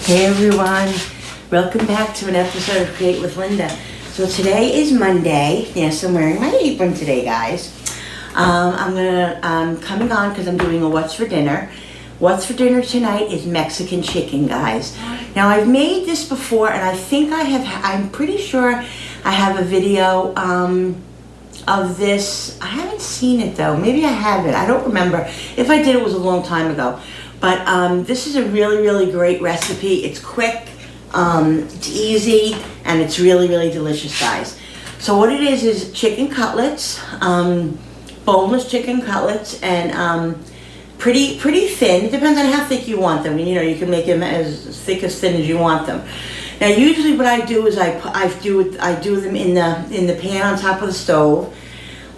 Hey everyone, welcome back to an episode of Create with Linda. So today is Monday. Yes, I'm wearing my apron today, guys. I'm coming on because I'm doing a What's for Dinner. What's for dinner tonight is Mexican chicken, guys. Now I've made this before, and I think I'm pretty sure I have a video of this. I haven't seen it though. Maybe I haven't. I don't remember. If I did, it was a long time ago. But this is a really, really great recipe. It's quick, it's easy, and it's really, really delicious, guys. So what it is chicken cutlets, boneless chicken cutlets, and pretty thin. It depends on how thick you want them. You know, you can make them as thick as thin as you want them. Now, usually what I do is I do them in the pan on top of the stove.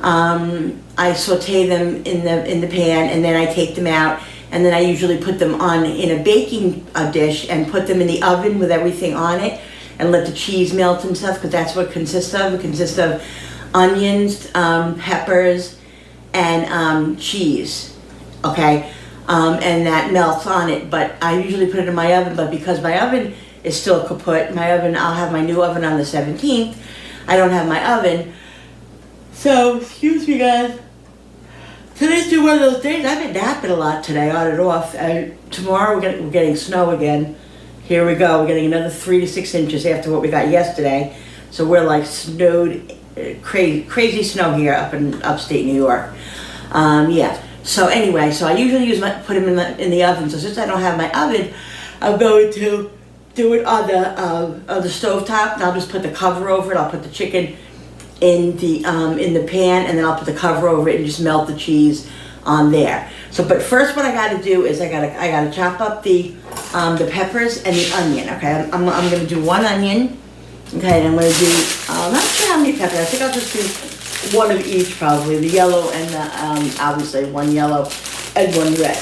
I saute them in the pan, and then I take them out. And then I usually put them in a baking dish and put them in the oven with everything on it and let the cheese melt and stuff, because that's what it consists of. It consists of onions, peppers, and cheese, okay? And that melts on it, but I usually put it in my oven, but because my oven is still kaput, I'll have my new oven on the 17th. I don't have my oven, so, excuse me guys. Today's one of those days. I've been napping a lot today, on and off. Tomorrow we're getting snow again. Here we go. We're getting another 3 to 6 inches after what we got yesterday. So we're like snowed, crazy snow here up in upstate New York. Yeah. So anyway, so I usually put them in the oven. So since I don't have my oven, I'm going to do it on the stove top, and I'll just put the cover over it. I'll put the chicken in the pan, and then I'll put the cover over it and just melt the cheese on there. So, but first, what I got to do is I gotta chop up the peppers and the onion. Okay, I'm gonna do one onion. Okay, and I'm gonna do I'm not sure how many peppers. I think I'll just do one of each, probably the yellow and the obviously one yellow and one red.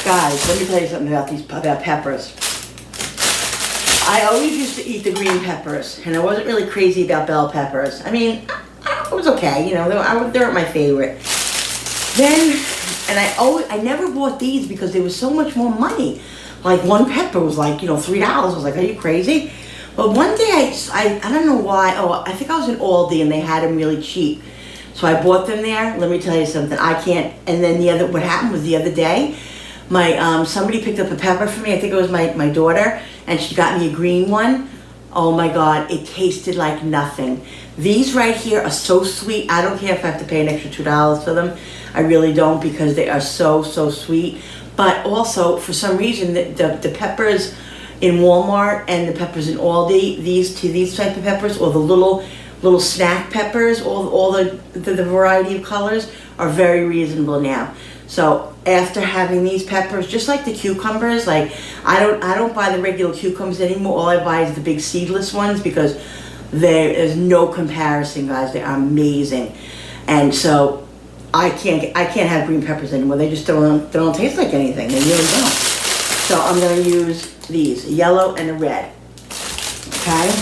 Guys, let me tell you something about peppers. I always used to eat the green peppers, and I wasn't really crazy about bell peppers. I mean, it was okay, you know, they weren't my favorite. Then, and I never bought these because they were so much more money. Like one pepper was like, $3. I was like, are you crazy? But one day, I don't know why, I think I was in Aldi and they had them really cheap. So I bought them there. Let me tell you something, and then what happened was the other day, somebody picked up a pepper for me. I think it was my daughter, and she got me a green one. Oh my God, it tasted like nothing. These right here are so sweet. I don't care if I have to pay an extra $2 for them. I really don't, because they are so sweet. But also, for some reason, the peppers in Walmart and the peppers in Aldi, these type of peppers, or the little snack peppers, all the variety of colors, are very reasonable now. So after having these peppers, just like the cucumbers, like I don't buy the regular cucumbers anymore. All I buy is the big seedless ones, because there is no comparison, guys. They are amazing. And so I can't have green peppers anymore. They just don't taste like anything. They really don't. So I'm gonna use these, a yellow and a red. Okay?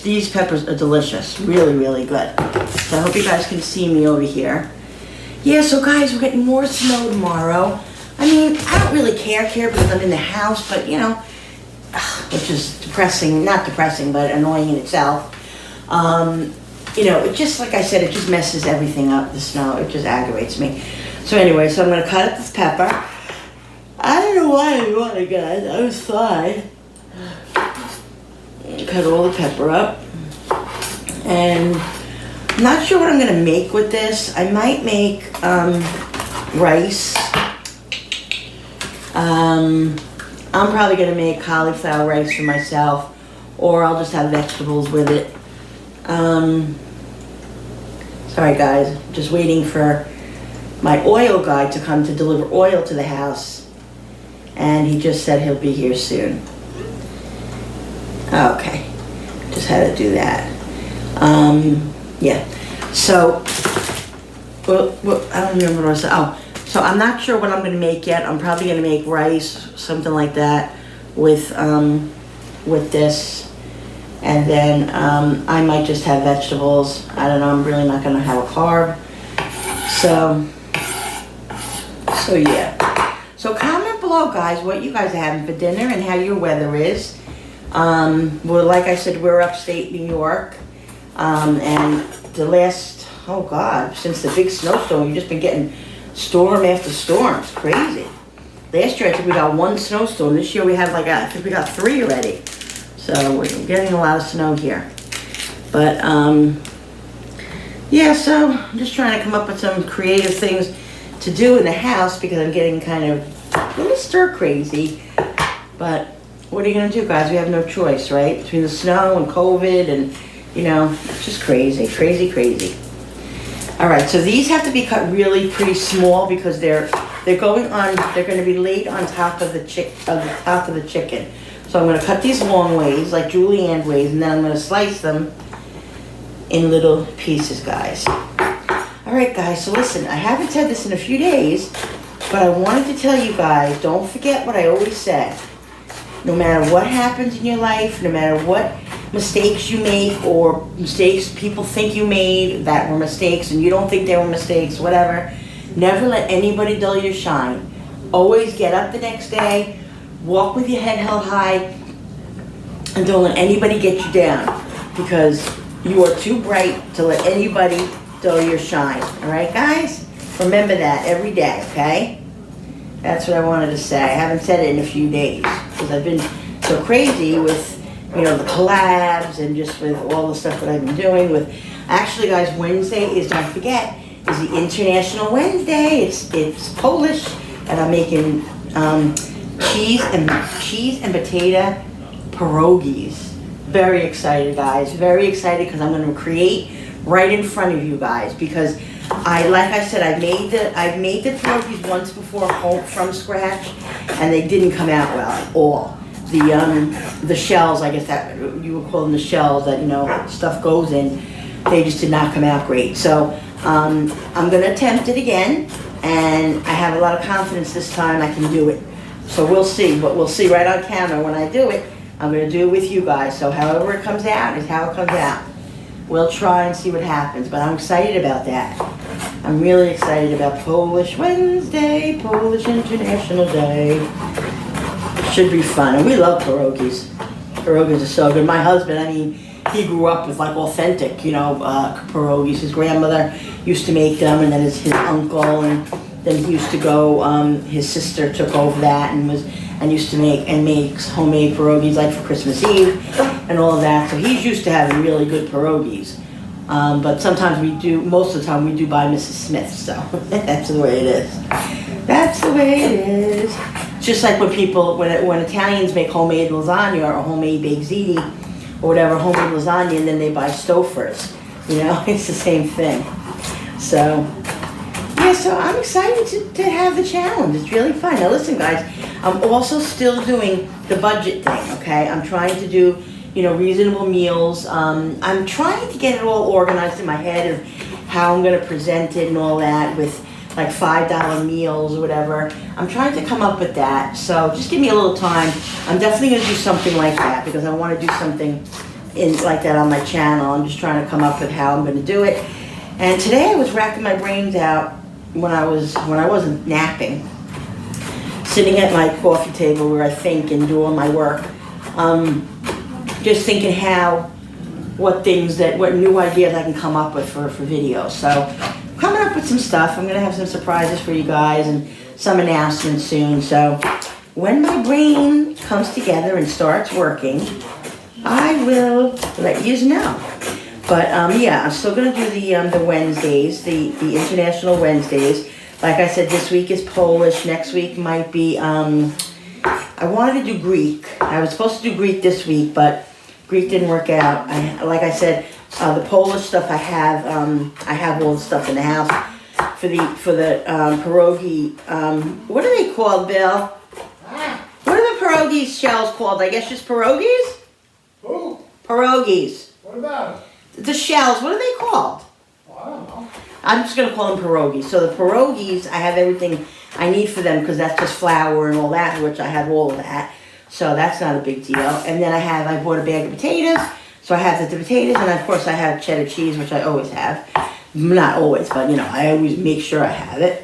These peppers are delicious. Really, really good. So I hope you guys can see me over here. Yeah, so guys, we're getting more snow tomorrow. I mean, I don't really care because I'm in the house, but which is depressing, not depressing, but annoying in itself. It just, like I said, it just messes everything up, the snow. It just aggravates me. So anyway, so I'm going to cut up this pepper. I don't know why I want it, guys. I was fine. Cut all the pepper up. And I'm not sure what I'm going to make with this. I might make rice. I'm probably going to make cauliflower rice for myself, or I'll just have vegetables with it. Sorry guys, just waiting for my oil guy to come to deliver oil to the house, and he just said he'll be here soon. Okay, just had to do that. Yeah, so, well, I don't remember what I was saying. Oh, so I'm not sure what I'm going to make yet. I'm probably going to make rice, something like that, with this. And then I might just have vegetables. I don't know, I'm really not going to have a carb. So yeah. So comment below, guys, what you guys are having for dinner and how your weather is. Well, like I said, we're upstate New York. And the last, oh God, since the big snowstorm, we've just been getting storm after storm. It's crazy. Last year, I think we got one snowstorm. This year, we had I think we got 3 already. So we're getting a lot of snow here. But, yeah, so I'm just trying to come up with some creative things to do in the house because I'm getting kind of a little stir crazy. But what are you going to do, guys? We have no choice, right? Between the snow and COVID and, you know, it's just crazy, crazy, crazy. All right, so these have to be cut really pretty small because they're going to be laid on top of the chicken. So I'm going to cut these long ways, like julienne ways, and then I'm going to slice them in little pieces, guys. All right, guys, so listen, I haven't said this in a few days, but I wanted to tell you guys, don't forget what I always said. No matter what happens in your life, no matter what mistakes you make or mistakes people think you made that were mistakes and you don't think they were mistakes, whatever, never let anybody dull your shine. Always get up the next day, walk with your head held high, and don't let anybody get you down because you are too bright to let anybody dull your shine. All right, guys? Remember that every day, okay? That's what I wanted to say. I haven't said it in a few days because I've been so crazy with, you know, the collabs and just with all the stuff that I've been doing with. Actually, guys, Wednesday is, don't forget, is the International Wednesday. It's Polish, and I'm making cheese and potato pierogies. Very excited, guys. Very excited because I'm going to create right in front of you guys because like I said, I've made the pierogies once before home from scratch, and they didn't come out well at all. The shells, I guess that you would call them the shells that, you know, stuff goes in, they just did not come out great. So I'm going to attempt it again, and I have a lot of confidence this time I can do it. So we'll see, but we'll see right on camera when I do it. I'm going to do it with you guys, so however it comes out is how it comes out. We'll try and see what happens, but I'm excited about that. I'm really excited about Polish Wednesday, Polish International Day. Should be fun, and we love pierogies. Pierogies are so good. My husband, I mean, he grew up with like authentic, you know, pierogies. His grandmother used to make them, and then his uncle, and then he used to go. His sister took over that and used to makes homemade pierogies like for Christmas Eve and all of that. So he's used to having really good pierogies. But sometimes most of the time we do buy Mrs. Smith. So that's the way it is. That's the way it is. Just like when Italians make homemade lasagna or homemade baked ziti or whatever, homemade lasagna, and then they buy Stouffer's. You know, it's the same thing. So, yeah, so I'm excited to have the challenge. It's really fun. Now listen, guys, I'm also still doing the budget thing, okay? I'm trying to do, you know, reasonable meals. I'm trying to get it all organized in my head of how I'm going to present it and all that with like $5 meals or whatever. I'm trying to come up with that. So just give me a little time. I'm definitely going to do something like that because I want to do something like that on my channel. I'm just trying to come up with how I'm going to do it. And today I was racking my brains out when I wasn't napping, sitting at my coffee table where I think and do all my work. Just thinking what new ideas I can come up with for videos. So coming up with some stuff. I'm gonna have some surprises for you guys and some announcements soon. So when my brain comes together and starts working, I will let you know. But yeah, I'm still gonna do the Wednesdays, the International Wednesdays. Like I said, this week is Polish. Next week might be. I wanted to do Greek. I was supposed to do Greek this week, but Greek didn't work out. Like I said, the Polish stuff I have all the stuff in the house for the pierogi. What are they called, Bill? What are the pierogi shells called? I guess just pierogies? Who? Pierogies. What about it? The shells, what are they called? I don't know. I'm just going to call them pierogies. So the pierogies, I have everything I need for them because that's just flour and all that, which I have all of that. So that's not a big deal. And then I bought a bag of potatoes. So I have the potatoes, and of course I have cheddar cheese, which I always have. Not always, but you know, I always make sure I have it.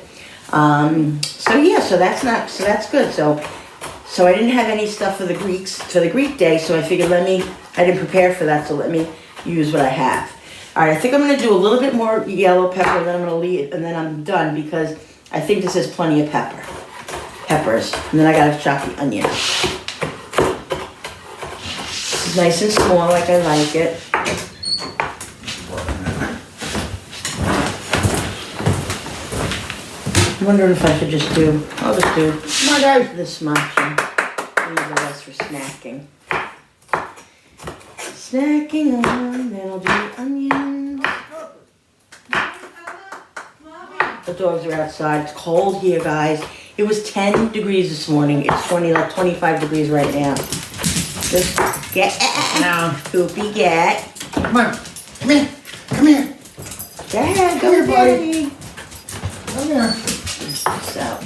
So yeah, so that's good. So I didn't have any stuff for the Greek day, so I figured I didn't prepare for that, so let me use what I have. All right, I think I'm gonna do a little bit more yellow pepper, then I'm gonna leave it, and then I'm done because I think this is plenty of peppers. And then I gotta chop the onion. This is nice and small, like I like it. I'm wondering if I should I'll just do this much and leave the rest for snacking. Snacking on, then I'll do the onions. The dogs are outside. It's cold here, guys. It was 10 degrees this morning. It's 25 degrees right now. Just get now, Poopy, get. Come on. Come here. Come here. Dad, go Here, buddy. Daddy. Come here. So,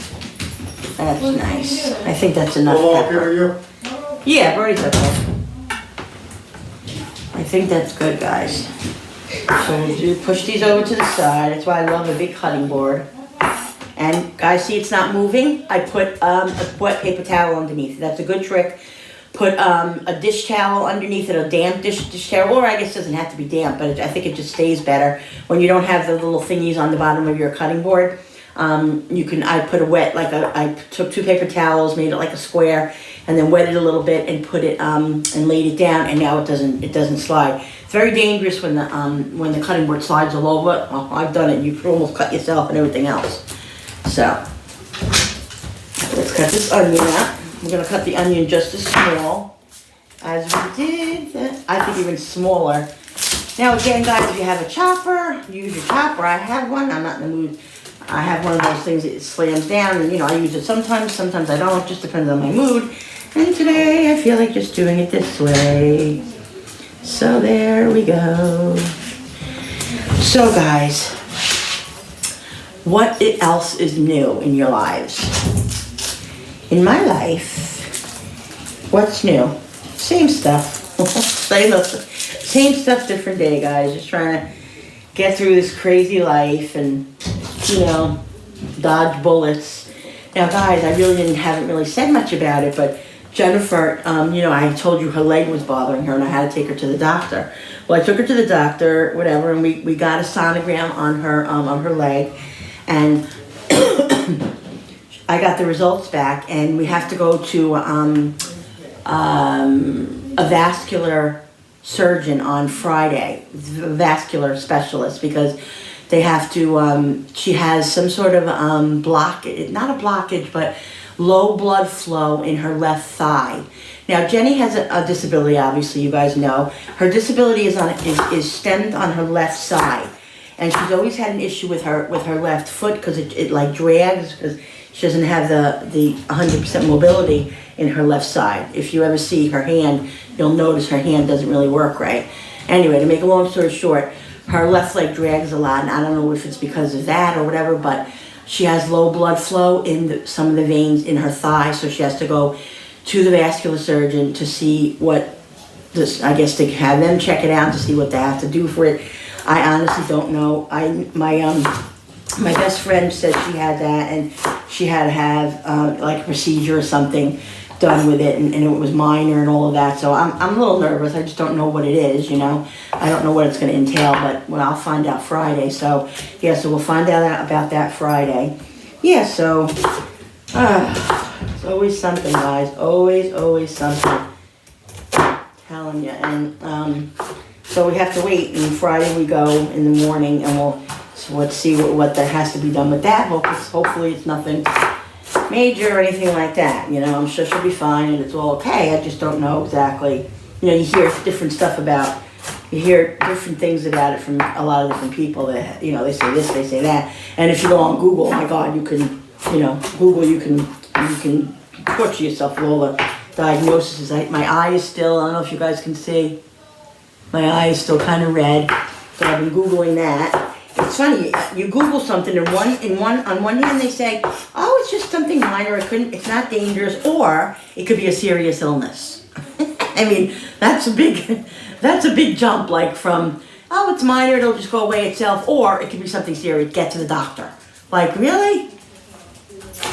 that's nice. I think that's enough Hello, pepper. you. Yeah, I've already said that. I think that's good, guys. So we'll push these over to the side. That's why I love a big cutting board. And guys, see it's not moving? I put a wet paper towel underneath. That's a good trick. Put a dish towel underneath it, a damp dish towel, or I guess it doesn't have to be damp, but I think it just stays better when you don't have the little thingies on the bottom of your cutting board. I put I took 2 paper towels, made it like a square, and then wet it a little bit and put it, and laid it down, and now it doesn't slide. It's very dangerous when the cutting board slides all over. Oh, I've done it. You could almost cut yourself and everything else. So, let's cut this onion out. I'm gonna cut the onion just as small as we did. I think even smaller. Now again, guys, if you have a chopper, use your chopper. I have one. I'm not in the mood. I have one of those things that slams down, and I use it sometimes I don't. It just depends on my mood. And today I feel like just doing it this way. So there we go. So guys, what else is new in your lives? In my life, what's new? Same stuff. Same stuff, different day, guys. Just trying to get through this crazy life and dodge bullets. Now, guys, I haven't really said much about it, but Jennifer, I told you her leg was bothering her and I had to take her to the doctor. Well, I took her to the doctor, whatever, and we got a sonogram on her leg, and I got the results back, and we have to go to a vascular surgeon on Friday, a vascular specialist, because they have to, she has some sort of blockage, not a blockage, but low blood flow in her left thigh. Now, Jenny has a disability, obviously, you guys know. Her disability is stemmed on her left side. And she's always had an issue with her left foot because it like drags, because she doesn't have the 100% mobility in her left side. If you ever see her hand, you'll notice her hand doesn't really work right. Anyway, to make a long story short, her left leg drags a lot, and I don't know if it's because of that or whatever, but she has low blood flow in some of the veins in her thigh, so she has to go to the vascular surgeon to see to have them check it out to see what they have to do for it. I honestly don't know. My best friend said she had that, and she had to have like a procedure or something done with it, and it was minor and all of that. So I'm a little nervous. I just don't know what it is, I don't know what it's going to entail, but I'll find out Friday. So yeah, so we'll find out about that Friday. Yeah, so it's always something, guys. Always something. I'm telling you, and so we have to wait. And Friday we go in the morning, and let's see what that has to be done with that. Hopefully it's nothing major or anything like that. I'm sure she'll be fine and it's all okay. I just don't know exactly. You hear different stuff about. You hear different things about it from a lot of different people that they say this, they say that. And if you go on Google, oh my God, you can Google, you can torture yourself with all the diagnoses. My eye is still, I don't know if you guys can see, my eye is still kind of red, so I've been Googling that. It's funny, you Google something and on one hand they say, oh, it's just something minor, it's not dangerous, or it could be a serious illness. I mean, that's a big jump, like from, oh, it's minor, it'll just go away itself, or it could be something serious, get to the doctor. Like, really?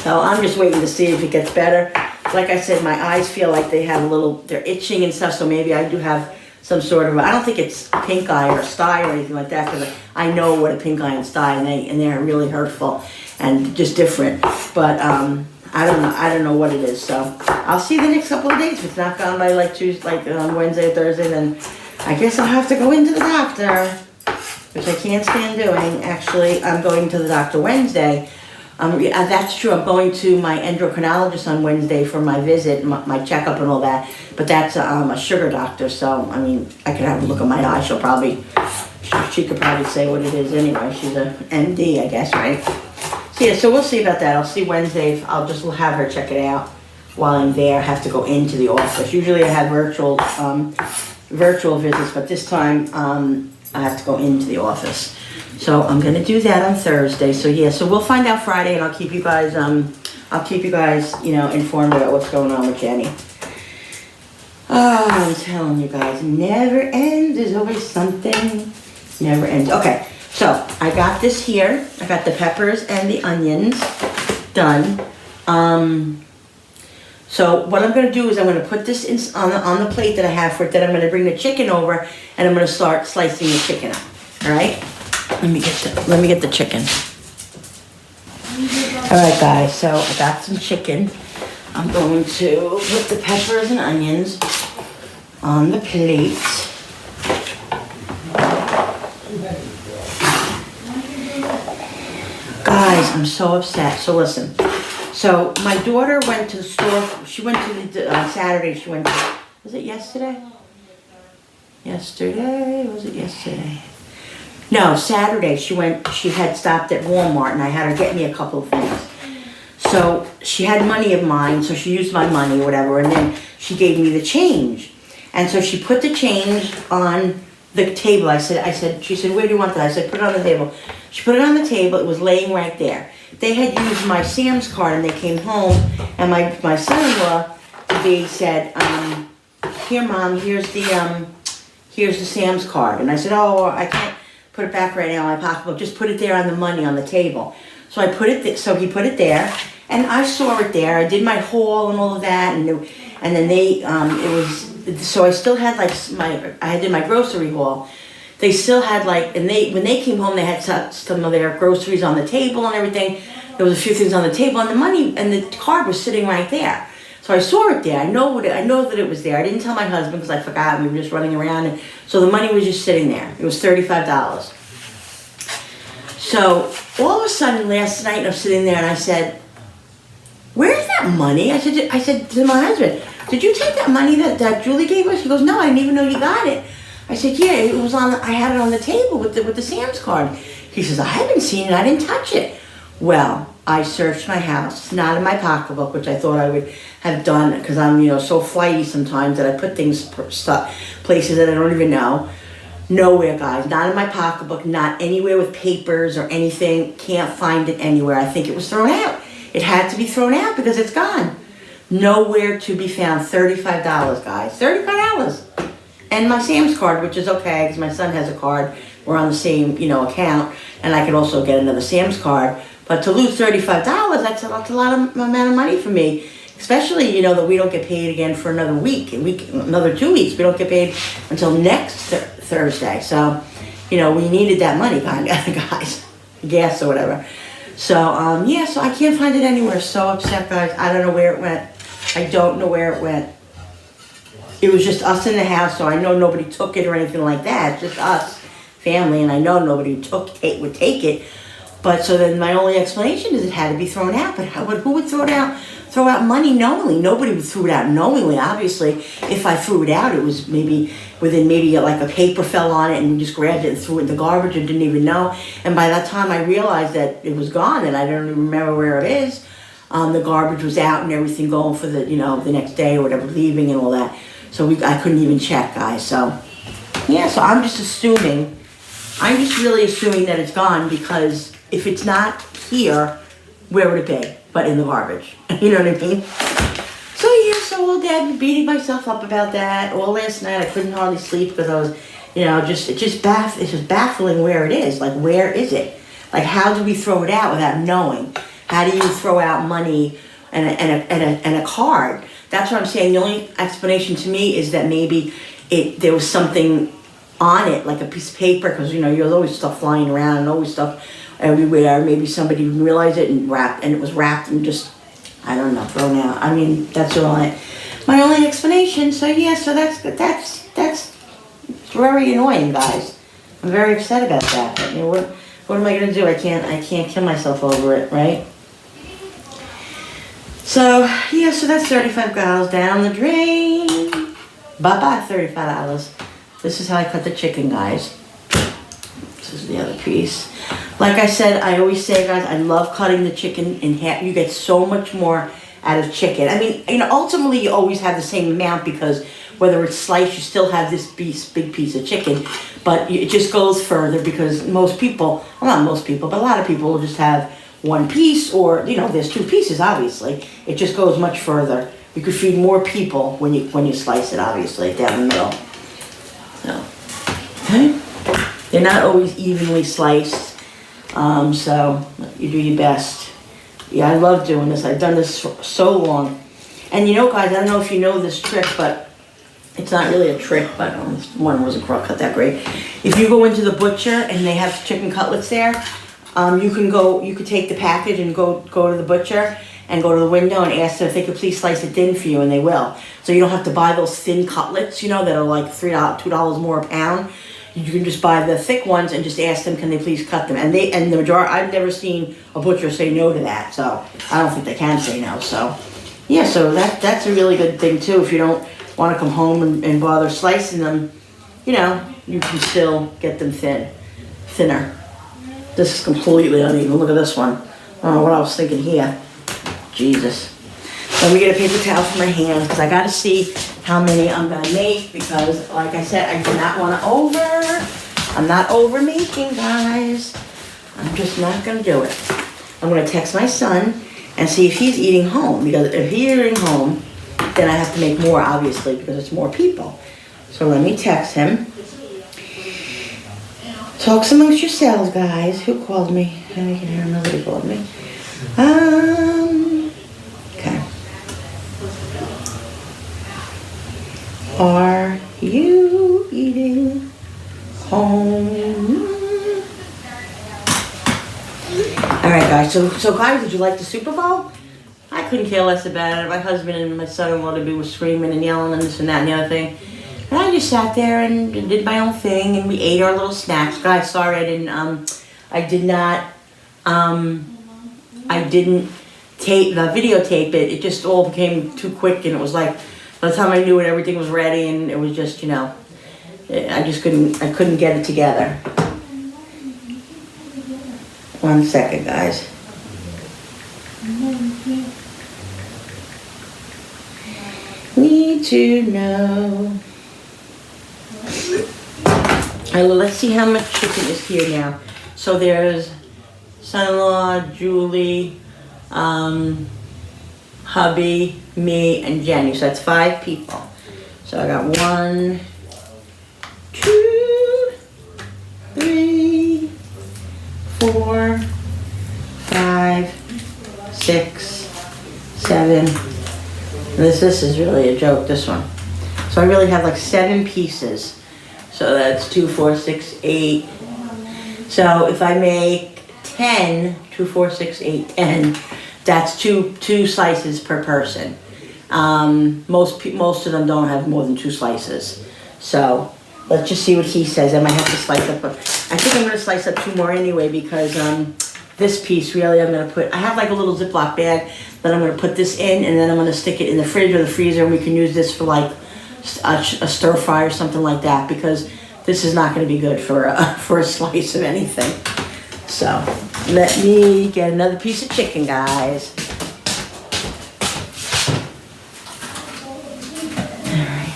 So I'm just waiting to see if it gets better. Like I said, my eyes feel like they have they're itching and stuff, so maybe I do have some sort of, I don't think it's pink eye or sty or anything like that, because I know what a pink eye and sty, and they're really hurtful and just different. But I don't know what it is. So I'll see the next couple of days. If it's not gone by like Tuesday, like Wednesday, Thursday, then I guess I'll have to go into the doctor, which I can't stand doing. Actually, I'm going to the doctor Wednesday. Yeah, that's true. I'm going to my endocrinologist on Wednesday for my visit, my checkup and all that. But that's a sugar doctor, so I mean, I could have a look at my eye. She could probably say what it is anyway. She's a MD, I guess, right? So yeah, so we'll see about that. I'll see Wednesday. I'll just have her check it out while I'm there. I have to go into the office. Usually I have virtual visits, but this time I have to go into the office. So I'm gonna do that on Thursday. So yeah, so we'll find out Friday, and I'll keep you guys, informed about what's going on with Jenny. Oh, I'm telling you guys, never ends. There's always something. Never ends. Okay, so I got this here. I got the peppers and the onions done. So what I'm gonna do is I'm gonna put this on the plate that I have for it. Then I'm gonna bring the chicken over, and I'm gonna start slicing the chicken up. All right. Let me get the chicken. All right, guys. So I got some chicken. I'm going to put the peppers and onions on the plate. Guys, I'm so upset. So listen. So my daughter went to the store. She went to the Saturday. She went to. Was it yesterday? Yesterday? Was it yesterday? No, Saturday she had stopped at Walmart, and I had her get me a couple of things. So she had money of mine, so she used my money or whatever, and then she gave me the change. And so she put the change on the table. She said, where do you want that? I said, put it on the table. She put it on the table. It was laying right there. They had used my Sam's card, and they came home, and my son-in-law today said, here, Mom, here's the Sam's card. And I said, oh, I can't put it back right now in my pocketbook. Just put it there on the money on the table. So I put it. So he put it there, and I saw it there. I did my haul and all of that, and then they it was. So I still had I did my grocery haul. They still had when they came home, they had some of their groceries on the table and everything. There was a few things on the table, and the money and the card was sitting right there. So I saw it there. I know that it was there. I didn't tell my husband because I forgot. We were just running around, and so the money was just sitting there. It was $35. So all of a sudden last night I'm sitting there and I said, "Where's that money?" I said to my husband, "Did you take that money that Julie gave us?" He goes, "No, I didn't even know you got it." I said, "Yeah, it was on. I had it on the table with the Sam's card." He says, "I haven't seen it. I didn't touch it." Well, I searched my house, not in my pocketbook, which I thought I would have done because I'm, so flighty sometimes that I put places that I don't even know. Nowhere, guys. Not in my pocketbook, not anywhere with papers or anything. Can't find it anywhere. I think it was thrown out. It had to be thrown out because it's gone. Nowhere to be found. $35, guys. $35. And my Sam's card, which is okay because my son has a card. We're on the same, account. And I could also get another Sam's card. But to lose $35, that's a lot of amount of money for me. Especially, that we don't get paid again for another week, another 2 weeks. We don't get paid until next Thursday. So, we needed that money, guys. Gas or whatever. So, so I can't find it anywhere. So upset, guys. I don't know where it went. I don't know where it went. It was just us in the house, so I know nobody took it or anything like that. Just us, family, and I know nobody would take it. But so then my only explanation is it had to be thrown out. But who would throw out money knowingly? Nobody would throw it out knowingly. Obviously, if I threw it out, it was maybe like a paper fell on it and we just grabbed it and threw it in the garbage and didn't even know. And by that time, I realized that it was gone and I don't even remember where it is. The garbage was out and everything going for the next day or whatever, leaving and all that. So I couldn't even check, guys. So yeah, so I'm just really assuming that it's gone because if it's not here, where would it be? But in the garbage. You know what I mean? So yeah, so all day I've been beating myself up about that. All last night I couldn't hardly sleep because I was, it's just baffling where it is. Like, where is it? Like, how do we throw it out without knowing? How do you throw out money and a card? That's what I'm saying. The only explanation to me is that maybe there was something on it, like a piece of paper, because there's always stuff flying around and always stuff everywhere. Maybe somebody didn't realize it and it was wrapped and just, I don't know, thrown out. I mean, that's my only explanation. So yeah, so that's very annoying, guys. I'm very upset about that. I mean, what am I gonna do? I can't kill myself over it, right? So yeah, so that's $35 down the drain. Bye-bye, $35. This is how I cut the chicken, guys. This is the other piece. Like I said, I always say, guys, I love cutting the chicken in half. You get so much more out of chicken. I mean, ultimately you always have the same amount because whether it's sliced, you still have this big piece of chicken. But it just goes further because most people, well, not most people, but a lot of people will just have one piece or, there's two pieces, obviously. It just goes much further. You could feed more people when you slice it, obviously, down the middle. So, okay. They're not always evenly sliced, so you do your best. Yeah, I love doing this. I've done this for so long. And guys, I don't know if you know this trick, but it's not really a trick, but this one wasn't cut that great. If you go into the butcher and they have chicken cutlets there, you could take the package and go to the butcher and go to the window and ask them if they could please slice it thin for you, and they will. So you don't have to buy those thin cutlets, that are like $2 more a pound. You can just buy the thick ones and just ask them, can they please cut them? And the majority, I've never seen a butcher say no to that, so I don't think they can say no. So yeah, so that's a really good thing too. If you don't want to come home and bother slicing them, you can still get them thinner. This is completely uneven. Look at this one. I don't know what I was thinking here. Jesus. Let me get a paper towel for my hands because I got to see how many I'm going to make because, like I said, I do not want to I'm not over making, guys. I'm just not going to do it. I'm going to text my son and see if he's eating home because if he's eating home, then I have to make more, obviously, because it's more people. So let me text him. Talks amongst yourselves, guys. Who called me? I can hear nobody called me. Okay. Are you eating home? All right, guys. So guys, did you like the Super Bowl? I couldn't care less about it. My husband and my son-in-law were screaming and yelling and this and that and the other thing. And I just sat there and did my own thing, and we ate our little snacks. Guys, sorry I didn't videotape it. It just all became too quick, and it was like, by the time I knew it, everything was ready, and it was just, I couldn't get it together. 1 second, guys. Need to know. Let's see how much chicken is here now. So there's son-in-law, Julie, hubby, me, and Jenny. So that's 5 people. So I got 1, 2, 3, 4, 5, 6, 7. This is really a joke, this one. So I really have like 7 pieces. So that's 2, 4, 6, 8. So if I make 10, 2, 4, 6, 8, 10, that's two slices per person. Most of them don't have more than 2 slices. So let's just see what he says. I might have to slice up. I think I'm going to slice up 2 more anyway because this piece really I'm going to put, I have like a little Ziploc bag that I'm going to put this in, and then I'm going to stick it in the fridge or the freezer, and we can use this for like a stir fry or something like that, because this is not going to be good for a slice of anything. So let me get another piece of chicken, guys. All right.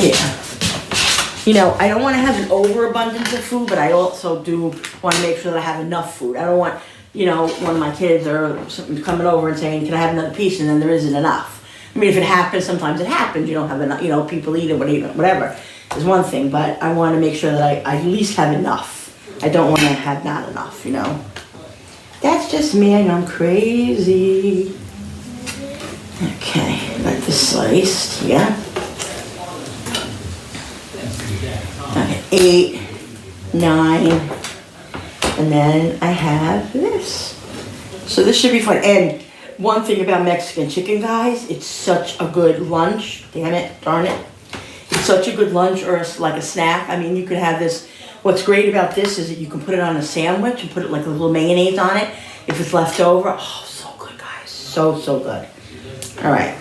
Yeah. I don't want to have an overabundance of food, but I also do want to make sure that I have enough food. I don't want, one of my kids or something coming over and saying, can I have another piece? And then there isn't enough. I mean, if it happens, sometimes it happens. You don't have enough, people eat it, whatever, is one thing. But I want to make sure that I at least have enough. I don't want to have not enough, you know. That's just me, I know I'm crazy. Okay, got this sliced, yeah. Okay, 8, 9, and then I have this. So this should be fun. And one thing about Mexican chicken, guys, it's such a good lunch. Damn it, darn it. It's such a good lunch or like a snack. I mean, you could have this. What's great about this is that you can put it on a sandwich and put it like a little mayonnaise on it if it's left over. Oh, so good, guys. So, so good. All right.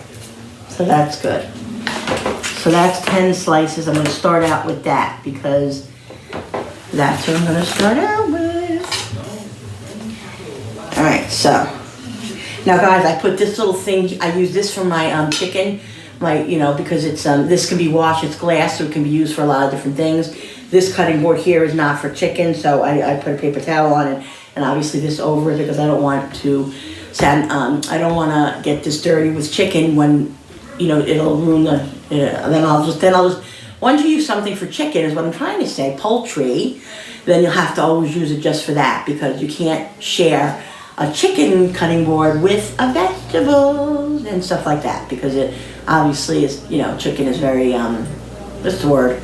So that's good. So that's 10 slices. I'm going to start out with that because that's what I'm going to start out with. All right, so now, guys, I put this little thing. I use this for my chicken, because it's this can be washed. It's glass, so it can be used for a lot of different things. This cutting board here is not for chicken, so I put a paper towel on it, and obviously this over it because I don't want to. I don't want to get this dirty with chicken when, it'll ruin the. Then I'll just once you use something for chicken is what I'm trying to say, poultry, then you'll have to always use it just for that because you can't share a chicken cutting board with a vegetables and stuff like that because it obviously is, chicken is very, what's the word?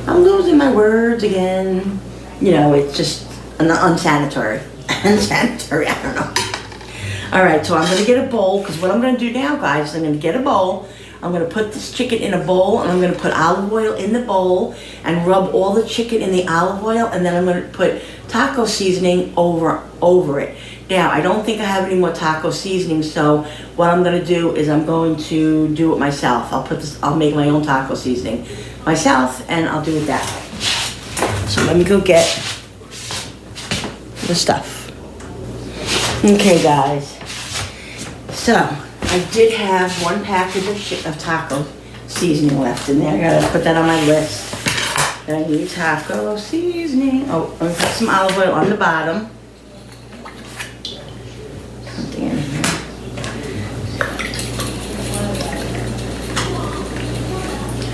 I'm losing my words again. It's just unsanitary. Unsanitary, I don't know. All right, so I'm gonna get a bowl because what I'm gonna do now, guys, is I'm gonna get a bowl. I'm gonna put this chicken in a bowl and I'm gonna put olive oil in the bowl and rub all the chicken in the olive oil and then I'm gonna put taco seasoning over it. Now, I don't think I have any more taco seasoning, so what I'm gonna do is I'm going to do it myself. I'll make my own taco seasoning myself and I'll do it that way. So let me go get the stuff. Okay, guys. So, I did have one package of taco seasoning left in there. I gotta put that on my list. I need taco seasoning. Oh, I'm gonna put some olive oil on the bottom. Something in here.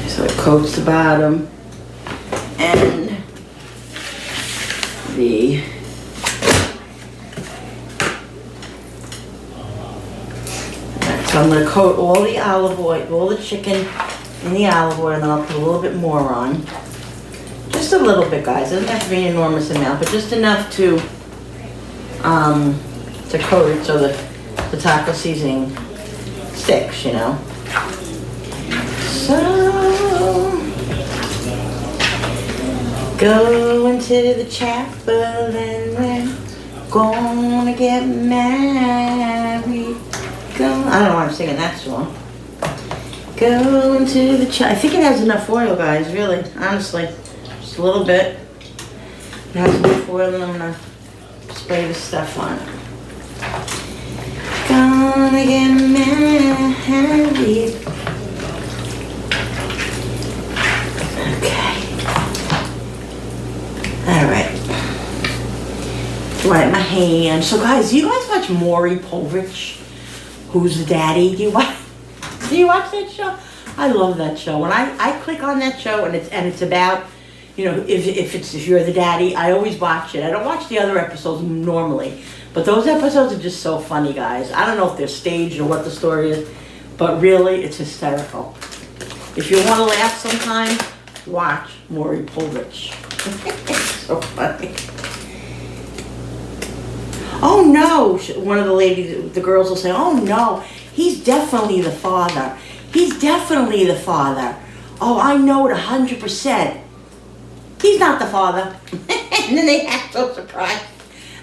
So it coats the bottom and the So I'm going to coat all the olive oil, all the chicken in the olive oil, and then I'll put a little bit more on. Just a little bit, guys. It doesn't have to be an enormous amount, but just enough to coat it so that the taco seasoning sticks, So, going to the chapel and we're gonna get married. I don't know why I'm singing that song. Go into the I think it has enough oil, guys, really, honestly. Just a little bit. It has enough oil and I'm gonna spray this stuff on it. Gonna get married. Okay. Alright. Wipe my hands. So guys, do you guys watch Maury Povich? Who's the Daddy? Do you watch that show? I love that show. When I click on that show and it's about, if you're the daddy, I always watch it. I don't watch the other episodes normally, but those episodes are just so funny, guys. I don't know if they're staged or what the story is, but really, it's hysterical. If you want to laugh sometime, watch Maury Povich. So funny. Oh no, one of the girls will say, oh no, he's definitely the father. He's definitely the father. Oh, I know it 100%. He's not the father. And then they act so surprised.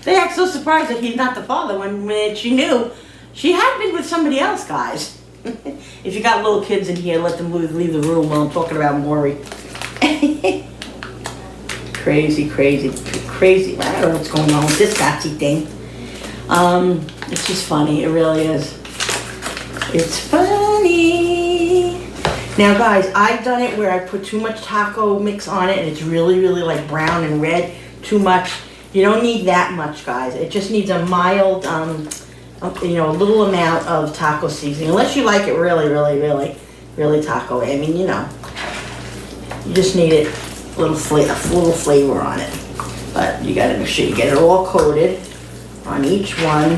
They act so surprised that he's not the father when she knew she had been with somebody else, guys. If you got little kids in here, let them leave the room while I'm talking about Maury. Crazy. I don't know what's going on with this Patsy thing. It's just funny. It really is. It's funny. Now, guys, I've done it where I put too much taco mix on it and it's really, really like brown and red. Too much. You don't need that much, guys. It just needs a mild, a little amount of taco seasoning. Unless you like it really, really, really, really taco. I mean, you just need it, a little flavor on it. But you gotta make sure you get it all coated on each one.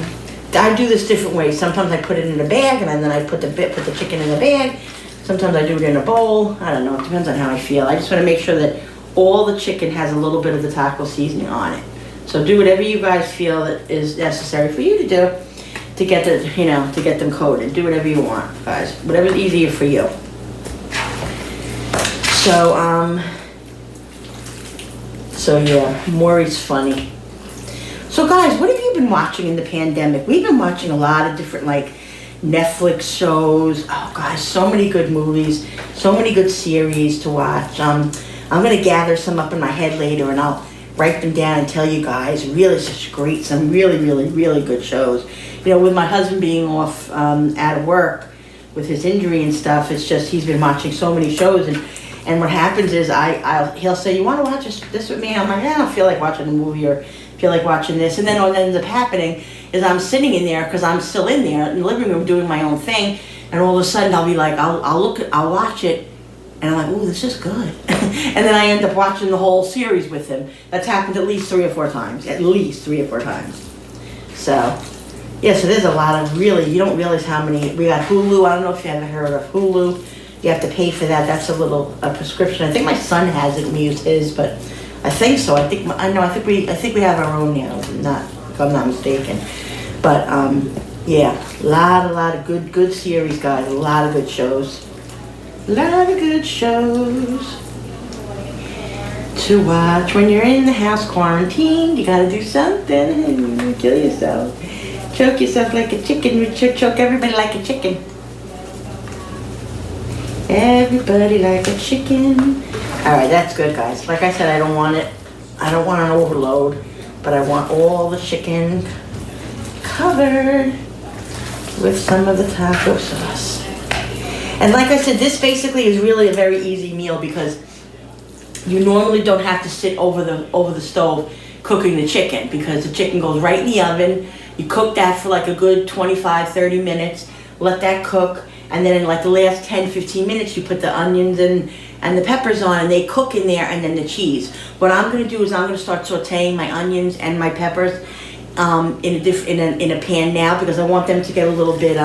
I do this different ways. Sometimes I put it in a bag and then I put the chicken in the bag. Sometimes I do it in a bowl. I don't know, it depends on how I feel. I just wanna make sure that all the chicken has a little bit of the taco seasoning on it. So do whatever you guys feel that is necessary for you to do to get to get them coated. Do whatever you want, guys. Whatever's easier for you. So yeah, Maury's funny. So guys, what have you been watching in the pandemic? We've been watching a lot of different like Netflix shows. Oh guys, so many good movies, so many good series to watch. I'm gonna gather some up in my head later and I'll write them down and tell you guys. Really some really good shows. You know, with my husband being off out of work with his injury and stuff, it's just he's been watching so many shows and what happens is he'll say, you want to watch this with me? I'm like, I don't feel like watching a movie or feel like watching this. And then what ends up happening is I'm sitting in there because I'm still in there in the living room doing my own thing, and all of a sudden I'll be like, I'll watch it, and I'm like, ooh, this is good. And then I end up watching the whole series with him. That's happened at least 3 or 4 times. At least 3 or 4 times. So, yeah, so there's a lot of you don't realize how many. We got Hulu. I don't know if you ever heard of Hulu. You have to pay for that. That's a prescription. I think my son has it and we use his, but I think so. I think we have our own now, if I'm not mistaken. But yeah, a lot of good series, guys. A lot of good shows. A lot of good shows to watch when you're in the house quarantined. You gotta do something. Kill yourself. Choke yourself like a chicken. Choke everybody like a chicken. Everybody like a chicken. All right, that's good, guys. Like I said, I don't want an overload, but I want all the chicken covered with some of the taco sauce. And like I said, this basically is really a very easy meal because you normally don't have to sit over the stove cooking the chicken because the chicken goes right in the oven. You cook that for like a good 25, 30 minutes, let that cook. And then in like the last 10, 15 minutes, you put the onions and the peppers on and they cook in there, and then the cheese. What I'm gonna do is I'm gonna start sauteing my onions and my peppers in a pan now because I want them to get a little bit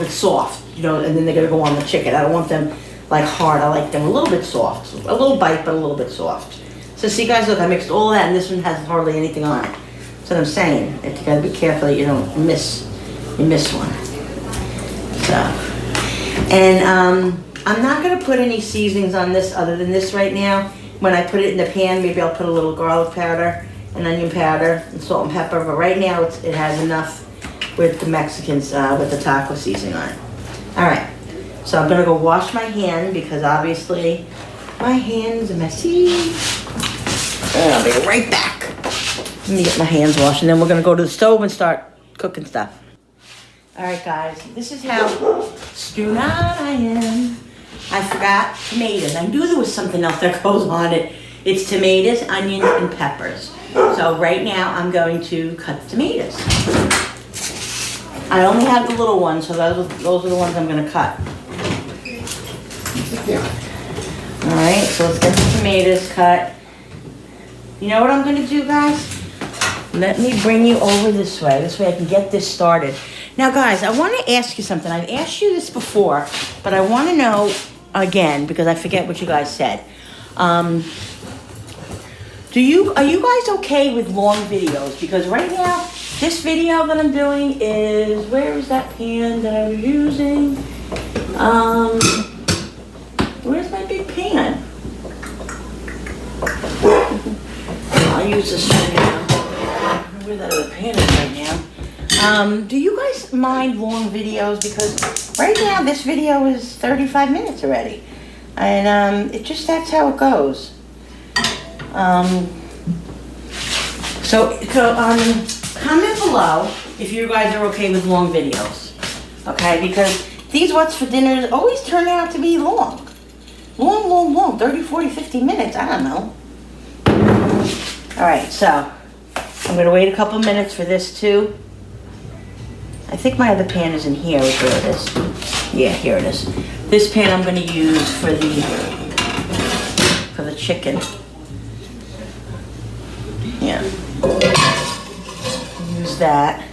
soft, you know, and then they're gonna go on the chicken. I don't want them like hard, I like them a little bit soft. A little bite, but a little bit soft. So see guys, look, I mixed all that and this one has hardly anything on it. That's what I'm saying. You gotta be careful that you don't miss one. So, and I'm not gonna put any seasonings on this other than this right now. When I put it in the pan, maybe I'll put a little garlic powder and onion powder and salt and pepper, but right now it has enough with the Mexicans, with the taco seasoning on it. All right, so I'm gonna go wash my hand because obviously my hands are messy. And I'll be right back. Let me get my hands washed and then we're gonna go to the stove and start cooking stuff. All right, guys, this is how stewed out I am. I forgot tomatoes. I knew there was something else that goes on it. It's tomatoes, onions, and peppers. So right now, I'm going to cut the tomatoes. I only have the little ones, so those are the ones I'm going to cut. All right, so let's get the tomatoes cut. You know what I'm going to do, guys? Let me bring you over this way. This way I can get this started. Now guys, I want to ask you something. I've asked you this before, but I want to know again because I forget what you guys said. Are you guys okay with long videos? Because right now, this video that I'm doing is, where is that pan that I was using? Where's my big pan? I'll use this one now. I don't know where that other pan is right now. Do you guys mind long videos? Because right now this video is 35 minutes already. And that's how it goes. So comment below if you guys are okay with long videos. Okay, because these What's for Dinners always turn out to be long. Long, 30, 40, 50 minutes, I don't know. Alright, so I'm gonna wait a couple minutes for this too. I think my other pan is in here. Here it is. Yeah, here it is. This pan I'm going to use for the chicken. Yeah. Use that.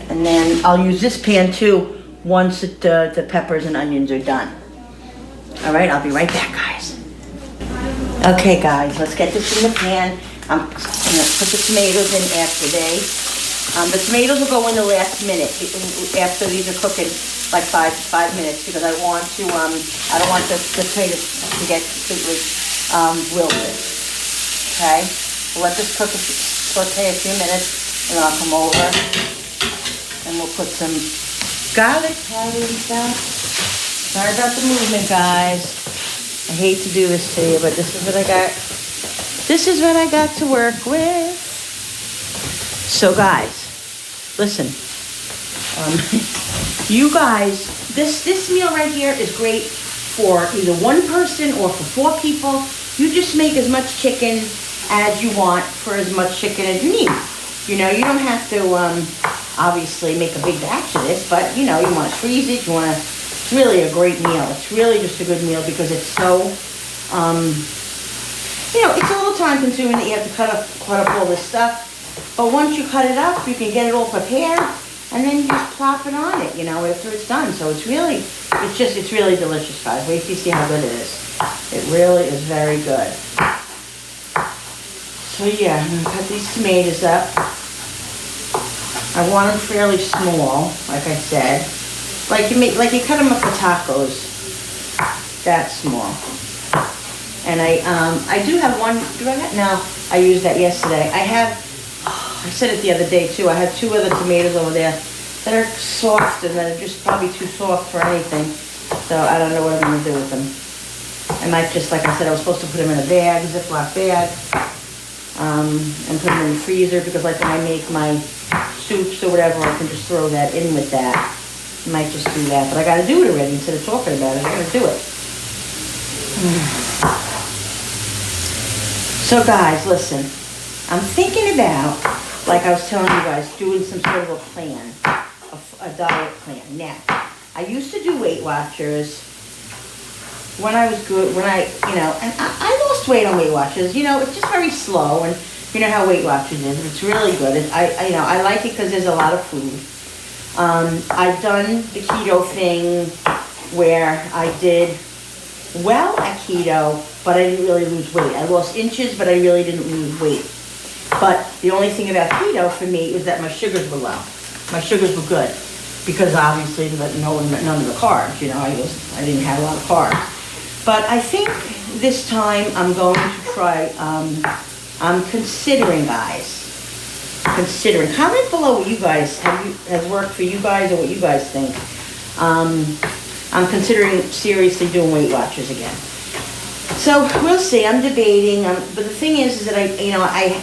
And then I'll use this pan too once the peppers and onions are done. All right, I'll be right back, guys. Okay, guys, let's get this in the pan. I'm gonna put the tomatoes in after the tomatoes will go in the last minute after these are cooking, like five minutes, because I want to I don't want the tomatoes to get completely wilted. Okay, we'll let this saute a few minutes, and then I'll come over and we'll put some garlic powder and stuff. Sorry about the movement, guys. I hate to do this to you, but this is what I got. This is what I got to work with. So, guys, listen. You guys, this meal right here is great for either one person or for 4 people. You just make as much chicken as you want for as much chicken as you need. You know, you don't have to obviously make a big batch of this, but you know, you want to freeze it. It's really a great meal. It's really just a good meal because it's so, you know, it's a little time consuming that you have to cut up all this stuff. But once you cut it up, you can get it all prepared, and then you just plop it on it, you know, after it's done. So it's really delicious, guys. Wait till you see how good it is. It really is very good. So yeah, I'm gonna cut these tomatoes up. I want them fairly small, like I said. Like you cut them up for tacos. That small. And I do have one. No, I used that yesterday. I said it the other day too. I have 2 other tomatoes over there that are soft and that are just probably too soft for anything. So I don't know what I'm gonna do with them. I might just, like I said, I was supposed to put them in a bag, a Ziploc bag, and put them in the freezer because, like, when I make my soups or whatever, I can just throw that in with that. I might just do that, but I got to do it already instead of talking about it. I got to do it. So, guys, listen. I'm thinking about, like I was telling you guys, doing some sort of a plan, a diet plan. Now, I used to do Weight Watchers when I was good, and I lost weight on Weight Watchers. You know, it's just very slow, and you know how Weight Watchers is. It's really good. I like it because there's a lot of food. I've done the keto thing where I did well at keto, but I didn't really lose weight. I lost inches, but I really didn't lose weight. But the only thing about keto for me is that my sugars were low. My sugars were good because obviously none of the carbs. You know, I didn't have a lot of carbs. But I think this time I'm going to try. I'm considering, guys. Comment below what you guys has worked for you guys or what you guys think. I'm considering seriously doing Weight Watchers again. So we'll see. I'm debating. But the thing is that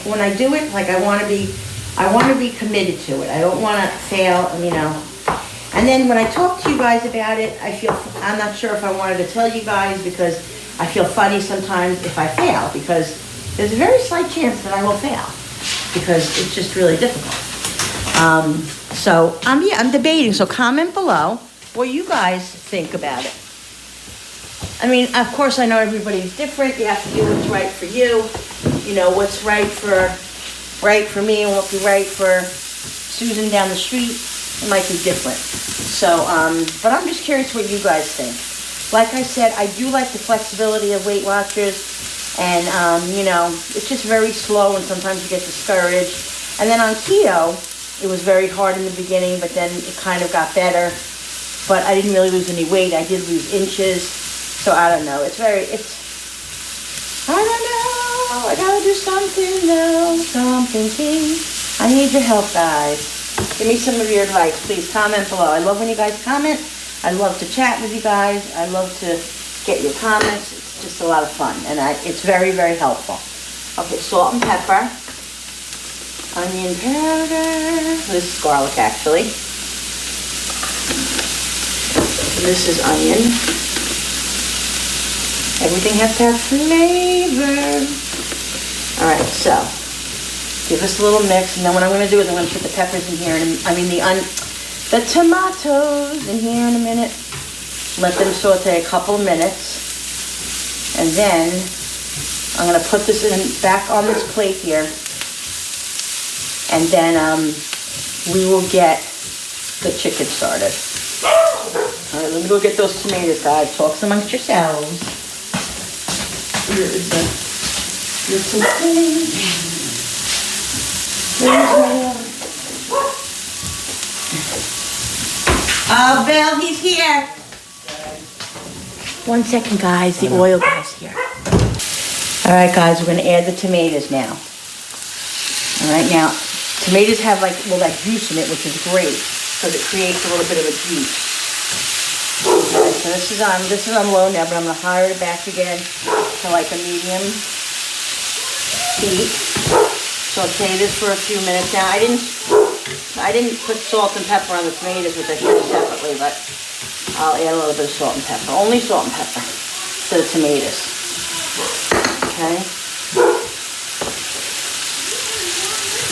when I do it, like I want to be committed to it. I don't want to fail. You know. And then when I talk to you guys about it, I'm not sure if I wanted to tell you guys because I feel funny sometimes if I fail because there's a very slight chance that I will fail because it's just really difficult. So I'm debating. So comment below what you guys think about it. I mean, of course, I know everybody's different. You have to do what's right for you. You know, what's right for me and what be right for Susan down the street. It might be different. So, but I'm just curious what you guys think. Like I said, I do like the flexibility of Weight Watchers. And, you know, it's just very slow and sometimes you get discouraged. And then on keto, it was very hard in the beginning, but then it kind of got better. But I didn't really lose any weight. I did lose inches. So I don't know. I don't know. I gotta do something now. Something. I need your help, guys. Give me some of your advice. Please comment below. I love when you guys comment. I love to chat with you guys. I love to get your comments. It's just a lot of fun. And it's very, very helpful. Okay, salt and pepper. Onion powder. This is garlic, actually. This is onion. Everything has to have flavor. All right, so give this a little mix, and then what I'm going to do is I'm going to put the peppers in here, the tomatoes in here in a minute. Let them saute a couple of minutes. And then I'm gonna put this back on this plate here. And then we will get the chicken started. All right, let me go get those tomatoes, guys. Talk amongst yourselves. Here is the tomato. Oh, Bill, he's here. 1 second, guys. The oil guy's here. All right, guys, we're gonna add the tomatoes now. All right, now, tomatoes have that juice in it, which is great, because it creates a little bit of a juice. Okay, so this is on low now, but I'm gonna higher it back again to like a medium heat. Saute this for a few minutes. Now, I didn't put salt and pepper on the tomatoes, which I should have separately, but I'll add a little bit of salt and pepper. Only salt and pepper to the tomatoes. Okay.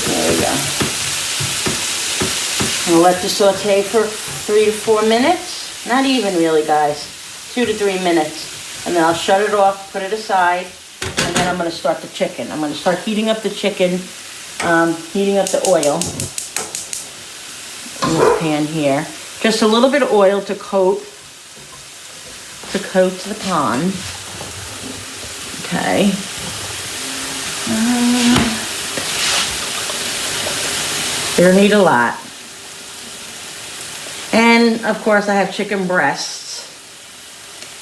There we go. I'm gonna let this saute for 3 to 4 minutes. Not even really, guys. 2 to 3 minutes. And then I'll shut it off, put it aside, and then I'm gonna start the chicken. I'm gonna start heating up the chicken, heating up the oil in this pan here. Just a little bit of oil to coat the pan. Okay. You don't need a lot. And of course I have chicken breasts,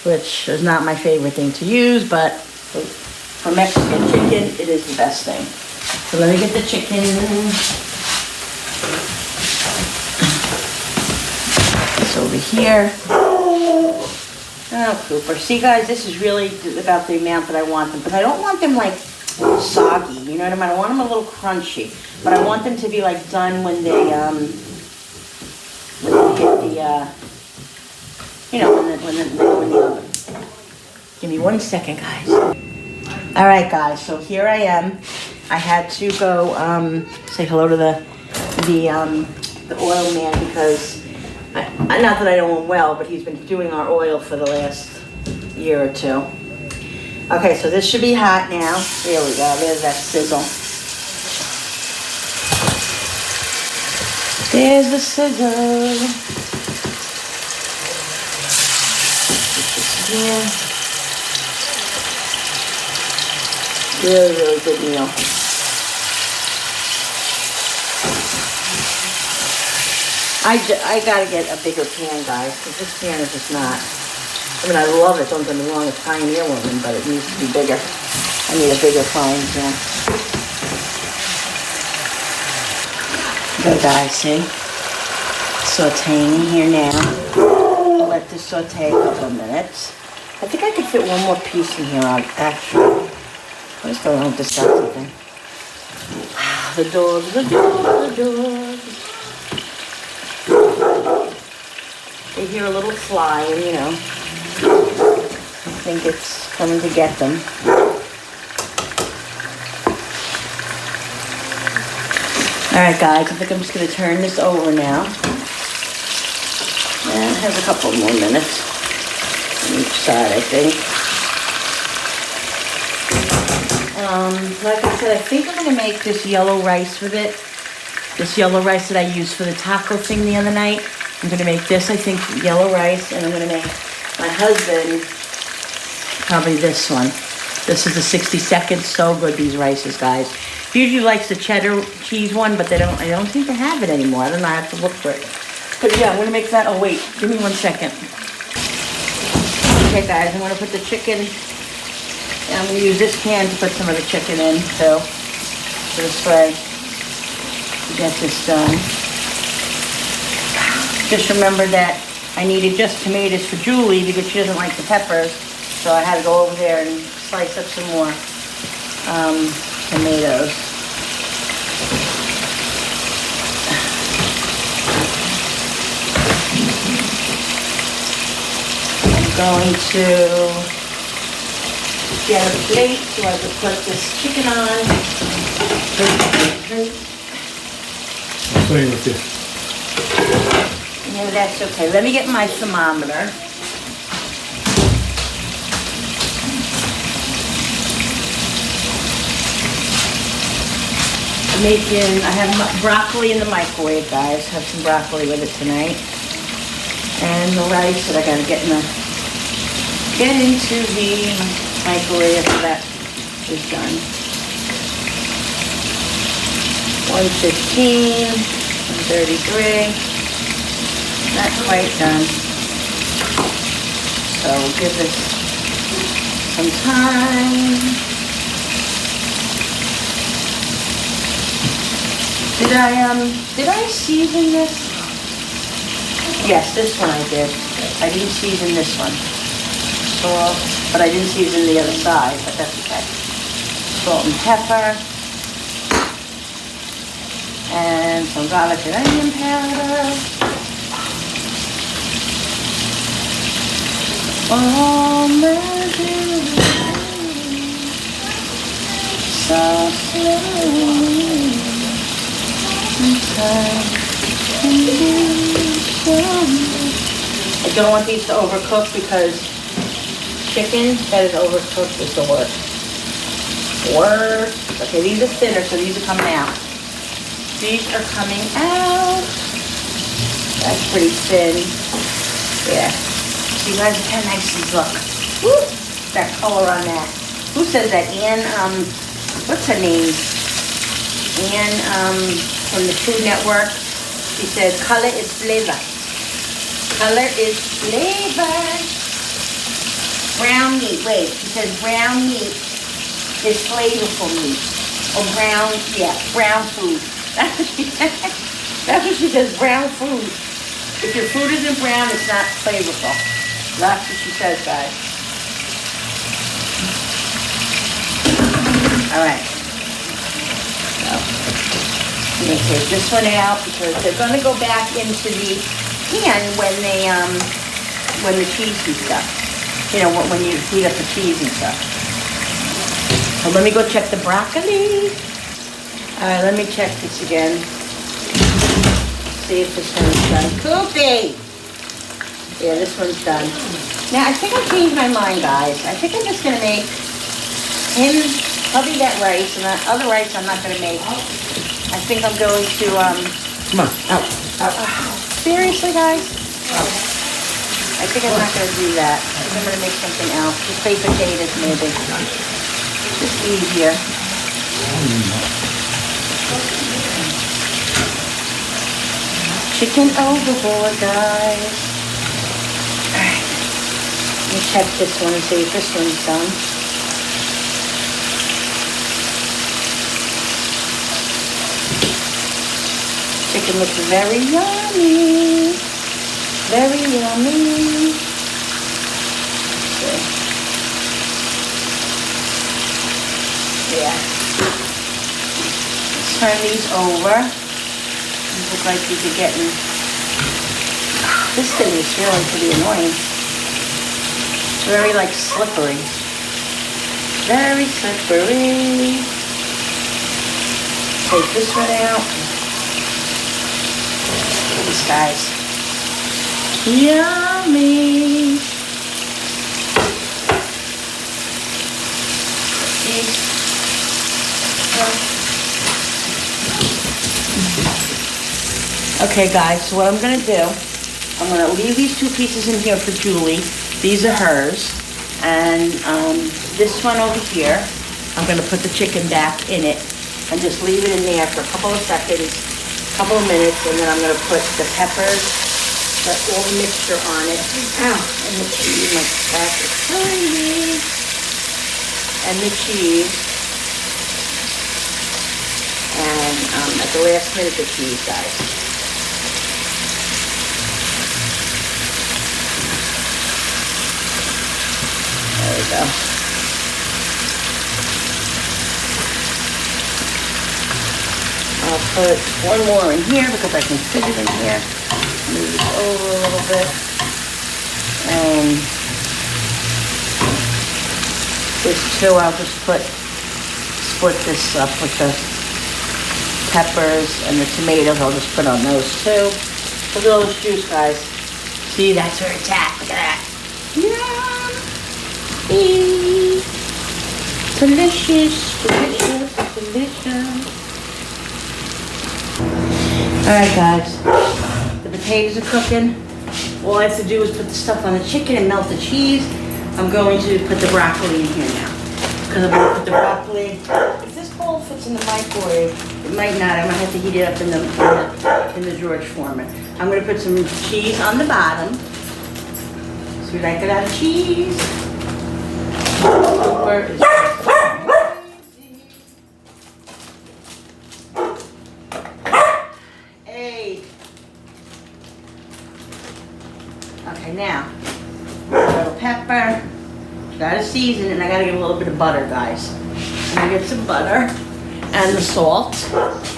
which is not my favorite thing to use, but for Mexican chicken, it is the best thing. So let me get the chicken. It's over here. Oh, Cooper. See, guys, this is really about the amount that I want them, because I don't want them like soggy, you know what I mean? I want them a little crunchy, but I want them to be like done when they hit the, when they go in the oven. Give me 1 second, guys. All right, guys, so here I am. I had to go say hello to the oil man, because not that I know him well, but he's been doing our oil for the last year or two. Okay, so this should be hot now. There we go, there's that sizzle. There's the sizzle. Yeah. Really, really good meal. I gotta get a bigger pan, guys, because this pan is just not. I mean, I love it, don't get me wrong, it's Pioneer Woman, but it needs to be bigger. I need a bigger frying pan. Good, guys, see? Sauteing here now. I'll let this saute a couple of minutes. I think I could fit one more piece in here, actually. I just don't know if this got something. The dogs, the dogs, the dogs. They hear a little flying, you know. I think it's coming to get them. Alright, guys, I think I'm just going to turn this over now. And it has a couple more minutes on each side, I think. Like I said, I think I'm going to make this yellow rice with it. This yellow rice that I used for the taco thing the other night. I'm going to make this, I think, yellow rice, and I'm going to make my husband probably this one. This is the 60 seconds. So good, these rices, guys. He usually likes the cheddar cheese one, but I don't think they have it anymore. I don't know, I have to look for it. But yeah, I'm going to make that. Oh, wait, give me 1 second. Okay, guys, I'm going to put the chicken, and I'm going to use this pan to put some of the chicken in, too, for this way, to get this done. Just remember that I needed just tomatoes for Julie because she doesn't like the peppers. So I had to go over there and slice up some more tomatoes. I'm going to get a plate so I can put this chicken on. I'm playing with you. No, that's okay. Let me get my thermometer. I have broccoli in the microwave, guys. Have some broccoli with it tonight. And the rice that I gotta get into the microwave after that is done. 1:15, 1:33. Not quite done. So we'll give this some time. Did I season this? Yes, this one I did. I didn't season this one. Salt, but I didn't season the other side, but that's okay. Salt and pepper. And some garlic and onion powder. Oh, my so slowly. I don't want these to overcook because chicken that is overcooked is the worst. Okay, these are thinner, so these are coming out. These are coming out. That's pretty thin. Yeah. See, guys, look how nice these look. Woo! That color on that. Who says that? Ann, what's her name? Ann, from the Food Network. She said, color is flavor. Color is flavor. Brown meat. Wait, she says brown meat is flavorful meat. Or brown, yeah, brown food. That's what she said. That's what she says, brown food. If your food isn't brown, it's not flavorful. That's what she says, guys. All right. So, I'm gonna take this one out because they're gonna go back into the pan when the cheese and stuff. You know, when you heat up the cheese and stuff. So let me go check the broccoli. All right, let me check this again. See if this one's done. Koopy! Yeah, this one's done. Now, I think I changed my mind, guys. I think I'm just gonna make him, probably that rice, and that other rice I'm not gonna make. I think I'm going to, Come on, out. seriously, guys? I think I'm not gonna do that. I think I'm gonna make something else. Just baked potatoes, maybe. Just easier. Chicken overboard, guys. Alright. Let me check this one and see if this one's done. Chicken looks very yummy. Very yummy. Okay. Yeah. Let's turn these over. These look like these are getting... This thing is really pretty annoying. It's very, like, slippery. Very slippery. Take this one out. Look at these guys. Yummy. These. Okay, guys, so what I'm gonna do, I'm gonna leave these two pieces in here for Julie. These are hers. And this one over here, I'm gonna put the chicken back in it and just leave it in there for a couple of seconds, couple of minutes, and then I'm gonna put the peppers, all the mixture on it. Ow, and the cheese, my back is tiny. And the cheese. And at the last minute, the cheese, guys. There we go. I'll put one more in here because I can fit it in here. Move it over a little bit. And this two, I'll just split this up with the peppers and the tomatoes. I'll just put on those two. Look at all this juice, guys. See, that's where it's at. Look at that. Yeah. Delicious, delicious, delicious. Alright guys, the potatoes are cooking. All I have to do is put the stuff on the chicken and melt the cheese. I'm going to put the broccoli in here now. Because I'm going to put the broccoli. If this bowl fits in the microwave, it might not. I might have to heat it up in the George Foreman. I'm going to put some cheese on the bottom. So we like a lot of cheese. Hey. Okay, now, a little pepper. Gotta season it, and I gotta get a little bit of butter, guys. I'm gonna get some butter, and the salt,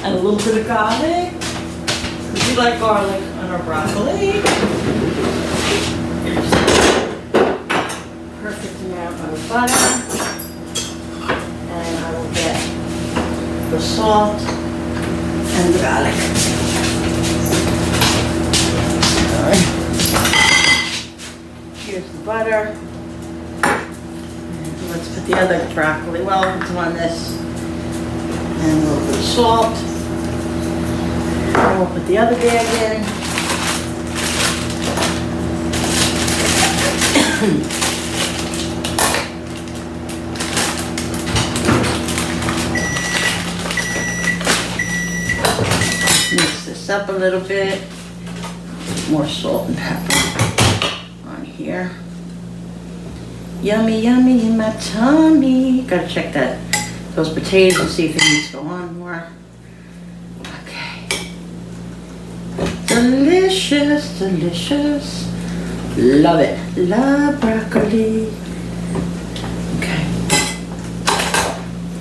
and a little bit of garlic. We like garlic on our broccoli. Perfect amount of butter. And I will get the salt and the garlic. Alright. Here's the butter. And let's put the other broccoli. Well, it's on this. And a little bit of salt. And we'll put the other bag in. Mix this up a little bit. More salt and pepper on here. Yummy, yummy in my tummy. Gotta check those potatoes and see if it needs to go on more. Okay. Delicious, delicious. Love it. Love broccoli. Okay.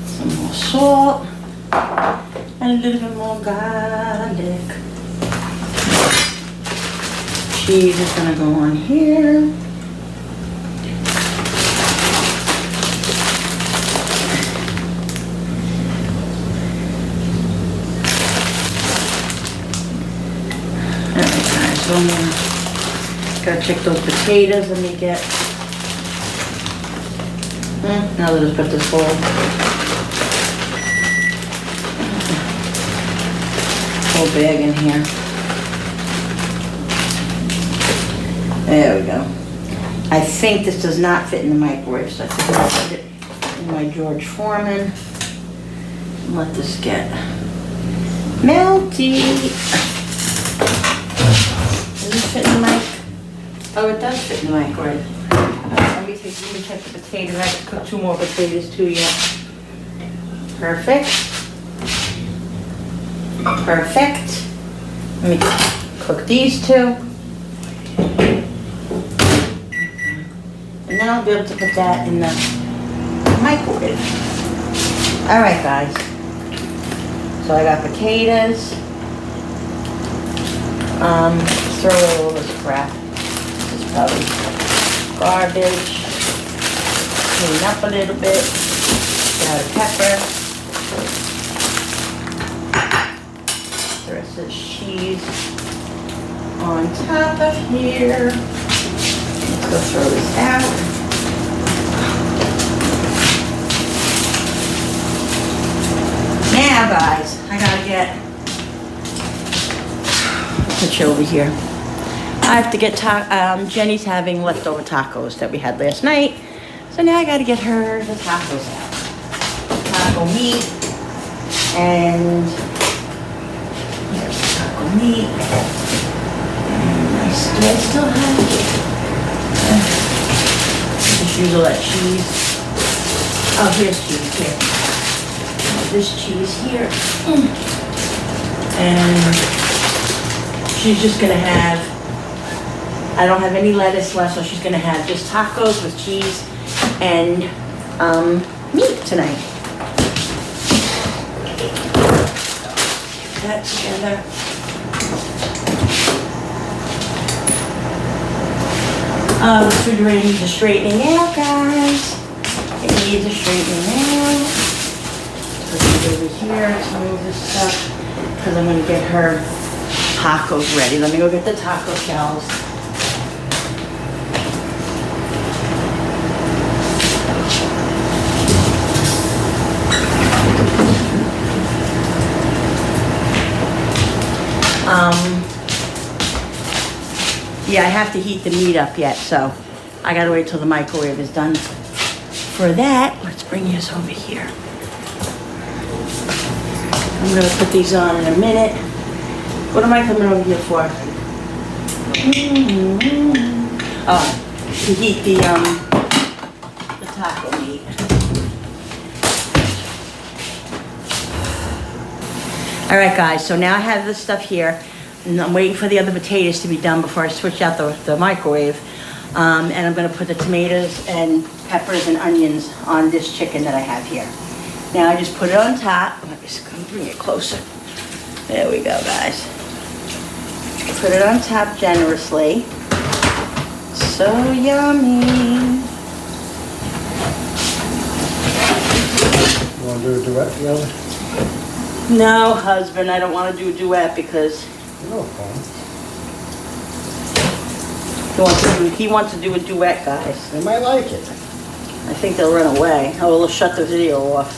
Some more salt. And a little bit more garlic. Cheese is gonna go on here. Alright guys, so I'm gonna gotta check those potatoes. Let me get now let's put this whole bag in here. There we go. I think this does not fit in the microwave, so I think I'll put it in my George Foreman. And let this get melty. Does it fit in the mic? Oh, it does fit in the microwave. Let me check the potatoes. I have to cook 2 more potatoes too yet. Perfect. Perfect. Let me cook these 2. And then I'll be able to put that in the microwave. Alright guys. So I got potatoes. Throw away all this crap. This is probably garbage. Clean up a little bit. Get out of pepper. The rest of the cheese on top of here. Let's go throw this out. Now guys, I gotta get, put you over here. I have to get, Jenny's having leftover tacos that we had last night. So now I gotta get her the tacos out. Taco meat and here's the taco meat. Do I still have just use all that cheese. Oh, here's cheese here. This cheese here. And she's just gonna have, I don't have any lettuce left, so she's gonna have just tacos with cheese and meat tonight. Put that together. The refrigerator needs a straightening out, guys. It needs a straightening out. Put it over here to move this stuff because I'm going to get her tacos ready. Let me go get the taco shells. Yeah, I have to heat the meat up yet, so I gotta wait till the microwave is done. For that, let's bring yours over here. I'm gonna put these on in a minute. What am I coming over here for? Oh, to heat the taco meat. All right, guys, so now I have this stuff here, and I'm waiting for the other potatoes to be done before I switch out the microwave. And I'm gonna put the tomatoes and peppers and onions on this chicken that I have here. Now I just put it on top. Let me just come bring it closer. There we go, guys. Put it on top generously. So yummy. You wanna do a duet together? No, husband, I don't want to do a duet because No problem. he wants to do a duet, guys. They might like it. I think they'll run away. Oh, we'll shut the video off.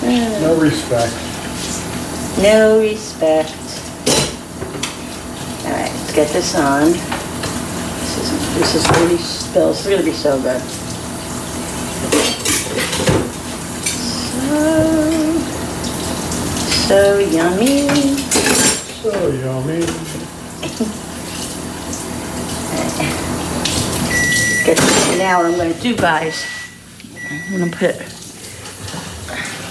No respect. No respect. All right, let's get this on. This is really spills. It's gonna be so good. So yummy. So yummy. Get this now. What I'm gonna do, guys, I'm gonna put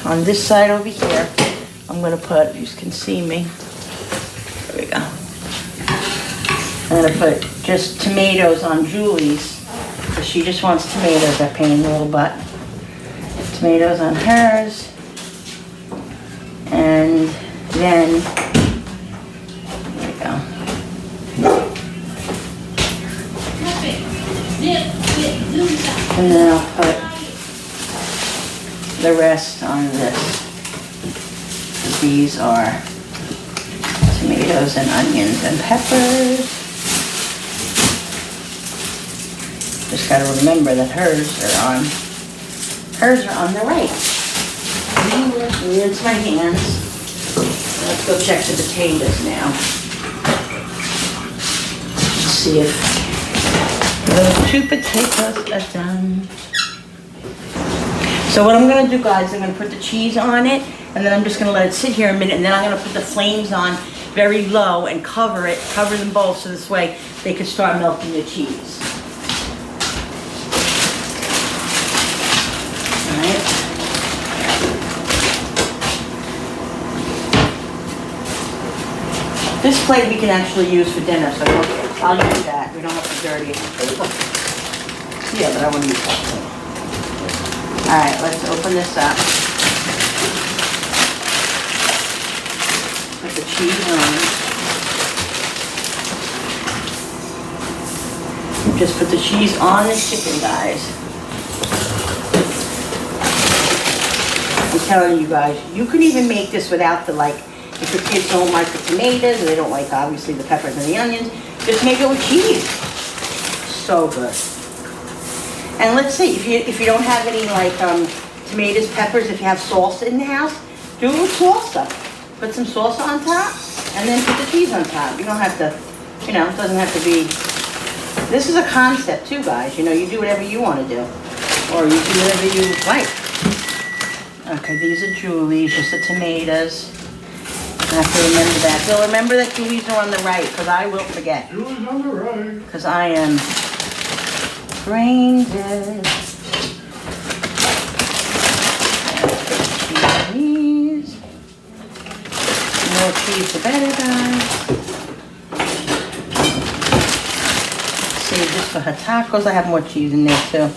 on this side over here. I'm gonna put, you can see me. There we go. I'm gonna put just tomatoes on Julie's, because she just wants tomatoes. That pain in the little butt. Tomatoes on hers. And then, there we go. And then I'll put the rest on this. These are tomatoes and onions and peppers. Just gotta remember that hers are on the right. Rinse my hands. Let's go check the potatoes now. Let's see if those 2 potatoes are done. So what I'm gonna do, guys, I'm gonna put the cheese on it, and then I'm just gonna let it sit here a minute, and then I'm gonna put the flames on very low and cover them both, so this way they can start melting the cheese. All right. This plate we can actually use for dinner, so I'll use that. We don't have to dirty it. Yeah, but I want to use that plate. All right, let's open this up. Put the cheese on. Just put the cheese on the chicken, guys. I'm telling you guys, you can even make this without the, like, if the kids don't like the tomatoes, and they don't like, obviously, the peppers and the onions, just make it with cheese. So good. And let's see, if you don't have any, like, tomatoes, peppers, if you have salsa in the house, do it with salsa. Put some salsa on top, and then put the cheese on top. You don't have to, it doesn't have to be. This is a concept too, guys. You do whatever you want to do. Or you do whatever you like. Okay, these are Julie's, just the tomatoes. I have to remember that. So remember that Julie's are on the right, because I will forget. Julie's on the right. Because I am brain dead. Cheese. More cheese the better, guys. Save this for her tacos. I have more cheese in there too.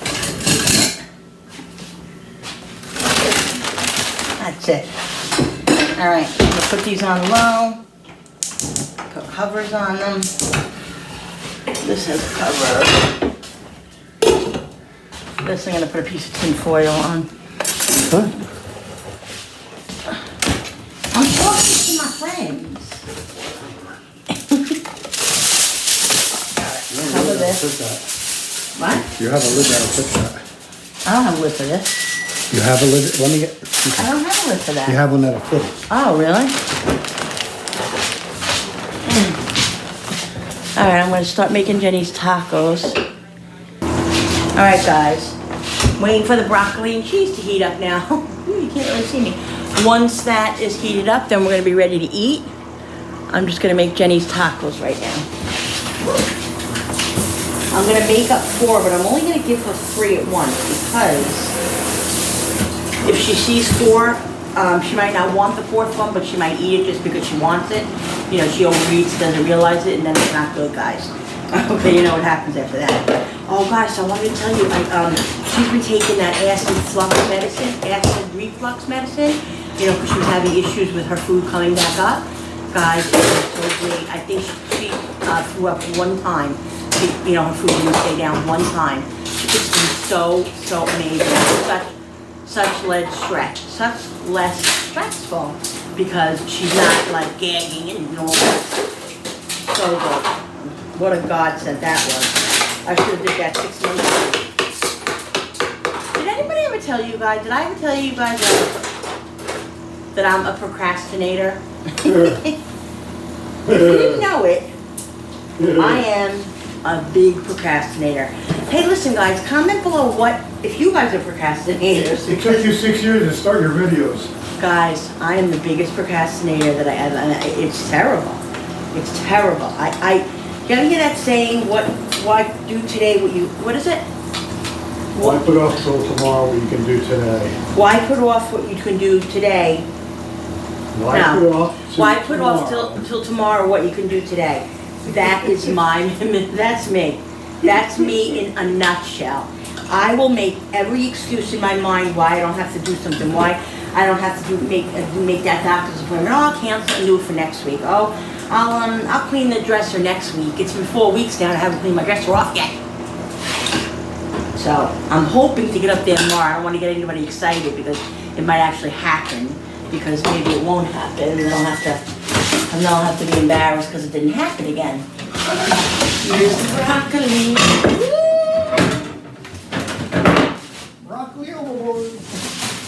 That's it. All right, I'm gonna put these on low. Put covers on them. This has a cover. This I'm gonna put a piece of tin foil on. Huh? I'm talking to my friends. Cover this. What? You have a lid that'll fit that. I don't have a lid for this. You have a lid, let me get, I don't have a lid for that. you have one that'll fit it. Oh, really? All right, I'm gonna start making Jenny's tacos. All right, guys. Waiting for the broccoli and cheese to heat up now. You can't really see me. Once that is heated up, then we're gonna be ready to eat. I'm just gonna make Jenny's tacos right now. I'm gonna make up 4, but I'm only gonna give her 3 at once because if she sees 4, she might not want the 4th one, but she might eat it just because she wants it. You know, she overeats, doesn't realize it, and then it's not good, guys. Okay, you know what happens after that. Oh, guys, I wanted to tell you, she's been taking that acid reflux medicine, you know, because she was having issues with her food coming back up. Guys, it was so great. I think she threw up one time. You know, her food didn't stay down one time. It's been so amazing. Such less stressful because she's not like gagging and all that. So good. What a godsend that was. I should have did that 6 months ago. Did anybody ever tell you guys, did I ever tell you guys that I'm a procrastinator? If you didn't know it, I am a big procrastinator. Hey, listen, guys, comment below if you guys are procrastinators. It took you 6 years to start your videos. Guys, I am the biggest procrastinator that I ever, and it's terrible. It's terrible. You ever hear that saying, why do today what is it? Why put off till tomorrow what you can do today? Why put off what you can do today? Why No. put off till Why put off tomorrow? till tomorrow what you can do today? That is that's me. That's me in a nutshell. I will make every excuse in my mind why I don't have to do something, why I don't have to make that doctor's appointment. Oh, I'll cancel and do it for next week. Oh, I'll clean the dresser next week. It's been 4 weeks now and I haven't cleaned my dresser off yet. So I'm hoping to get up there tomorrow. I don't want to get anybody excited because it might actually happen. Because maybe it won't happen. And I'll have to be embarrassed because it didn't happen again. Here's the broccoli. Broccoli overboard.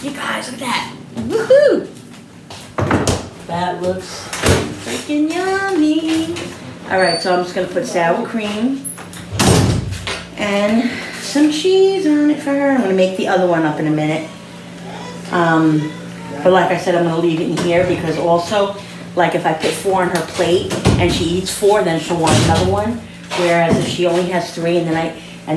You guys, look at that. Woohoo! That looks freaking yummy. All right, so I'm just gonna put sour cream and some cheese on it for her. I'm gonna make the other one up in a minute. But like I said, I'm gonna leave it in here because also, like if I put 4 on her plate and she eats 4, then she'll want another one. Whereas if she only has 3 and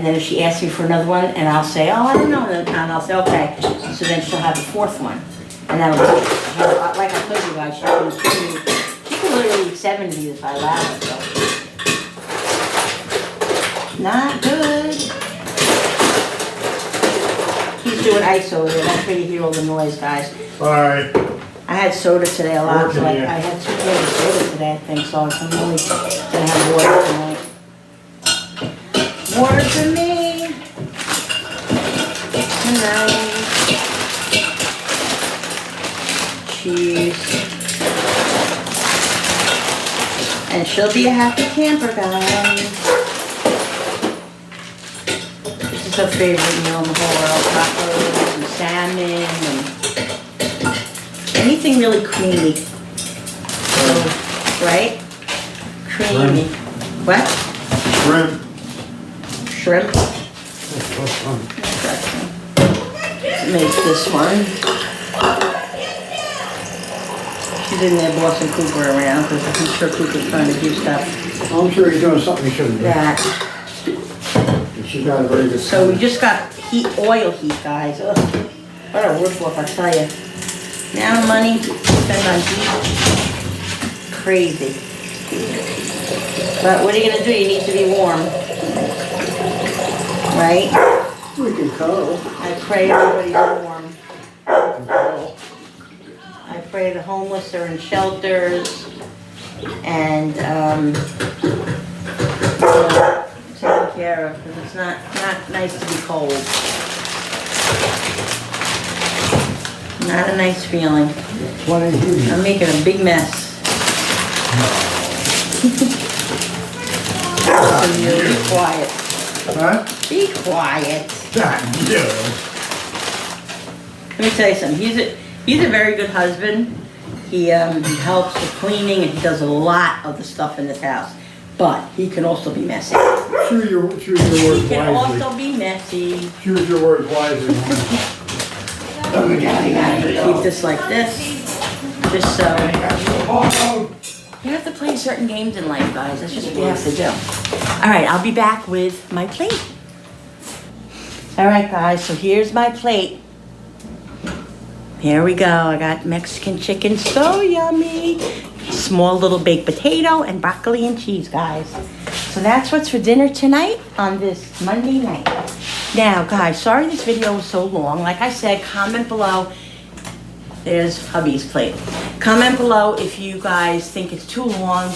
then if she asks me for another one and I'll say, oh, I don't know, and I'll say, okay. So then she'll have the 4th one. And that'll be, like I told you guys, she can literally eat 7 of these if I allow her, so. Not good. He's doing ice over there. That's where you hear all the noise, guys. Alright. I had soda today a lot, so I Working, yeah. had 2 cans of soda today, I think, so I'm only gonna have water tonight. Water for me tonight. Cheese. And she'll be a happy camper, guys. This is her favorite meal in the whole world. Tacos and salmon and anything really creamy. So, right? Creamy. What? Shrimp. Shrimp. Make this one. She's in there bossing Cooper around because I'm sure Cooper's trying to do stuff. I'm sure he's doing something he shouldn't do. That. She's got a very good So we just got oil heat, guys. Ugh. What a rip-off, I tell you. Now money to spend on heat. Crazy. But what are you gonna do? You need to be warm. Right? We can cuddle. I pray everybody's warm. We can cuddle. I pray the homeless are in shelters and taken care of because it's not nice to be cold. Not a nice feeling. What are you? I'm making a big mess. So you be quiet. Huh? Be quiet. God, yeah. Let me tell you something. He's a very good husband. He helps with cleaning and he does a lot of the stuff in this house. But he can also be messy. Choose your words He can wisely. also be messy. Choose your words wisely. Keep this like this. Just so. You have to play certain games in life, guys. That's just what you have to do. All right, I'll be back with my plate. All right, guys, so here's my plate. Here we go. I got Mexican chicken, so yummy. Small little baked potato and broccoli and cheese, guys. So that's what's for dinner tonight on this Monday night. Now, guys, sorry this video was so long. Like I said, comment below. There's hubby's plate. Comment below if you guys think it's too long.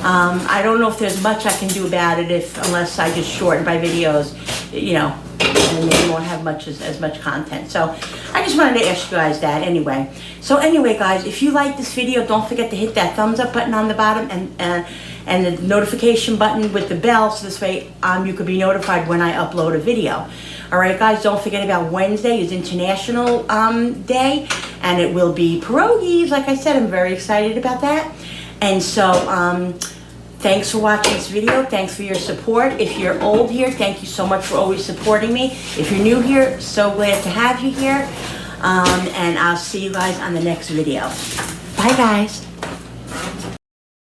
I don't know if there's much I can do about it unless I just shorten my videos, you know, and they won't have as much content. So I just wanted to ask you guys that anyway. So anyway, guys, if you like this video, don't forget to hit that thumbs up button on the bottom and the notification button with the bell, so this way you could be notified when I upload a video. All right, guys, don't forget about Wednesday is International Day, and it will be pierogies. Like I said, I'm very excited about that. And so, thanks for watching this video. Thanks for your support. If you're old here, thank you so much for always supporting me. If you're new here, so glad to have you here. And I'll see you guys on the next video. Bye, guys.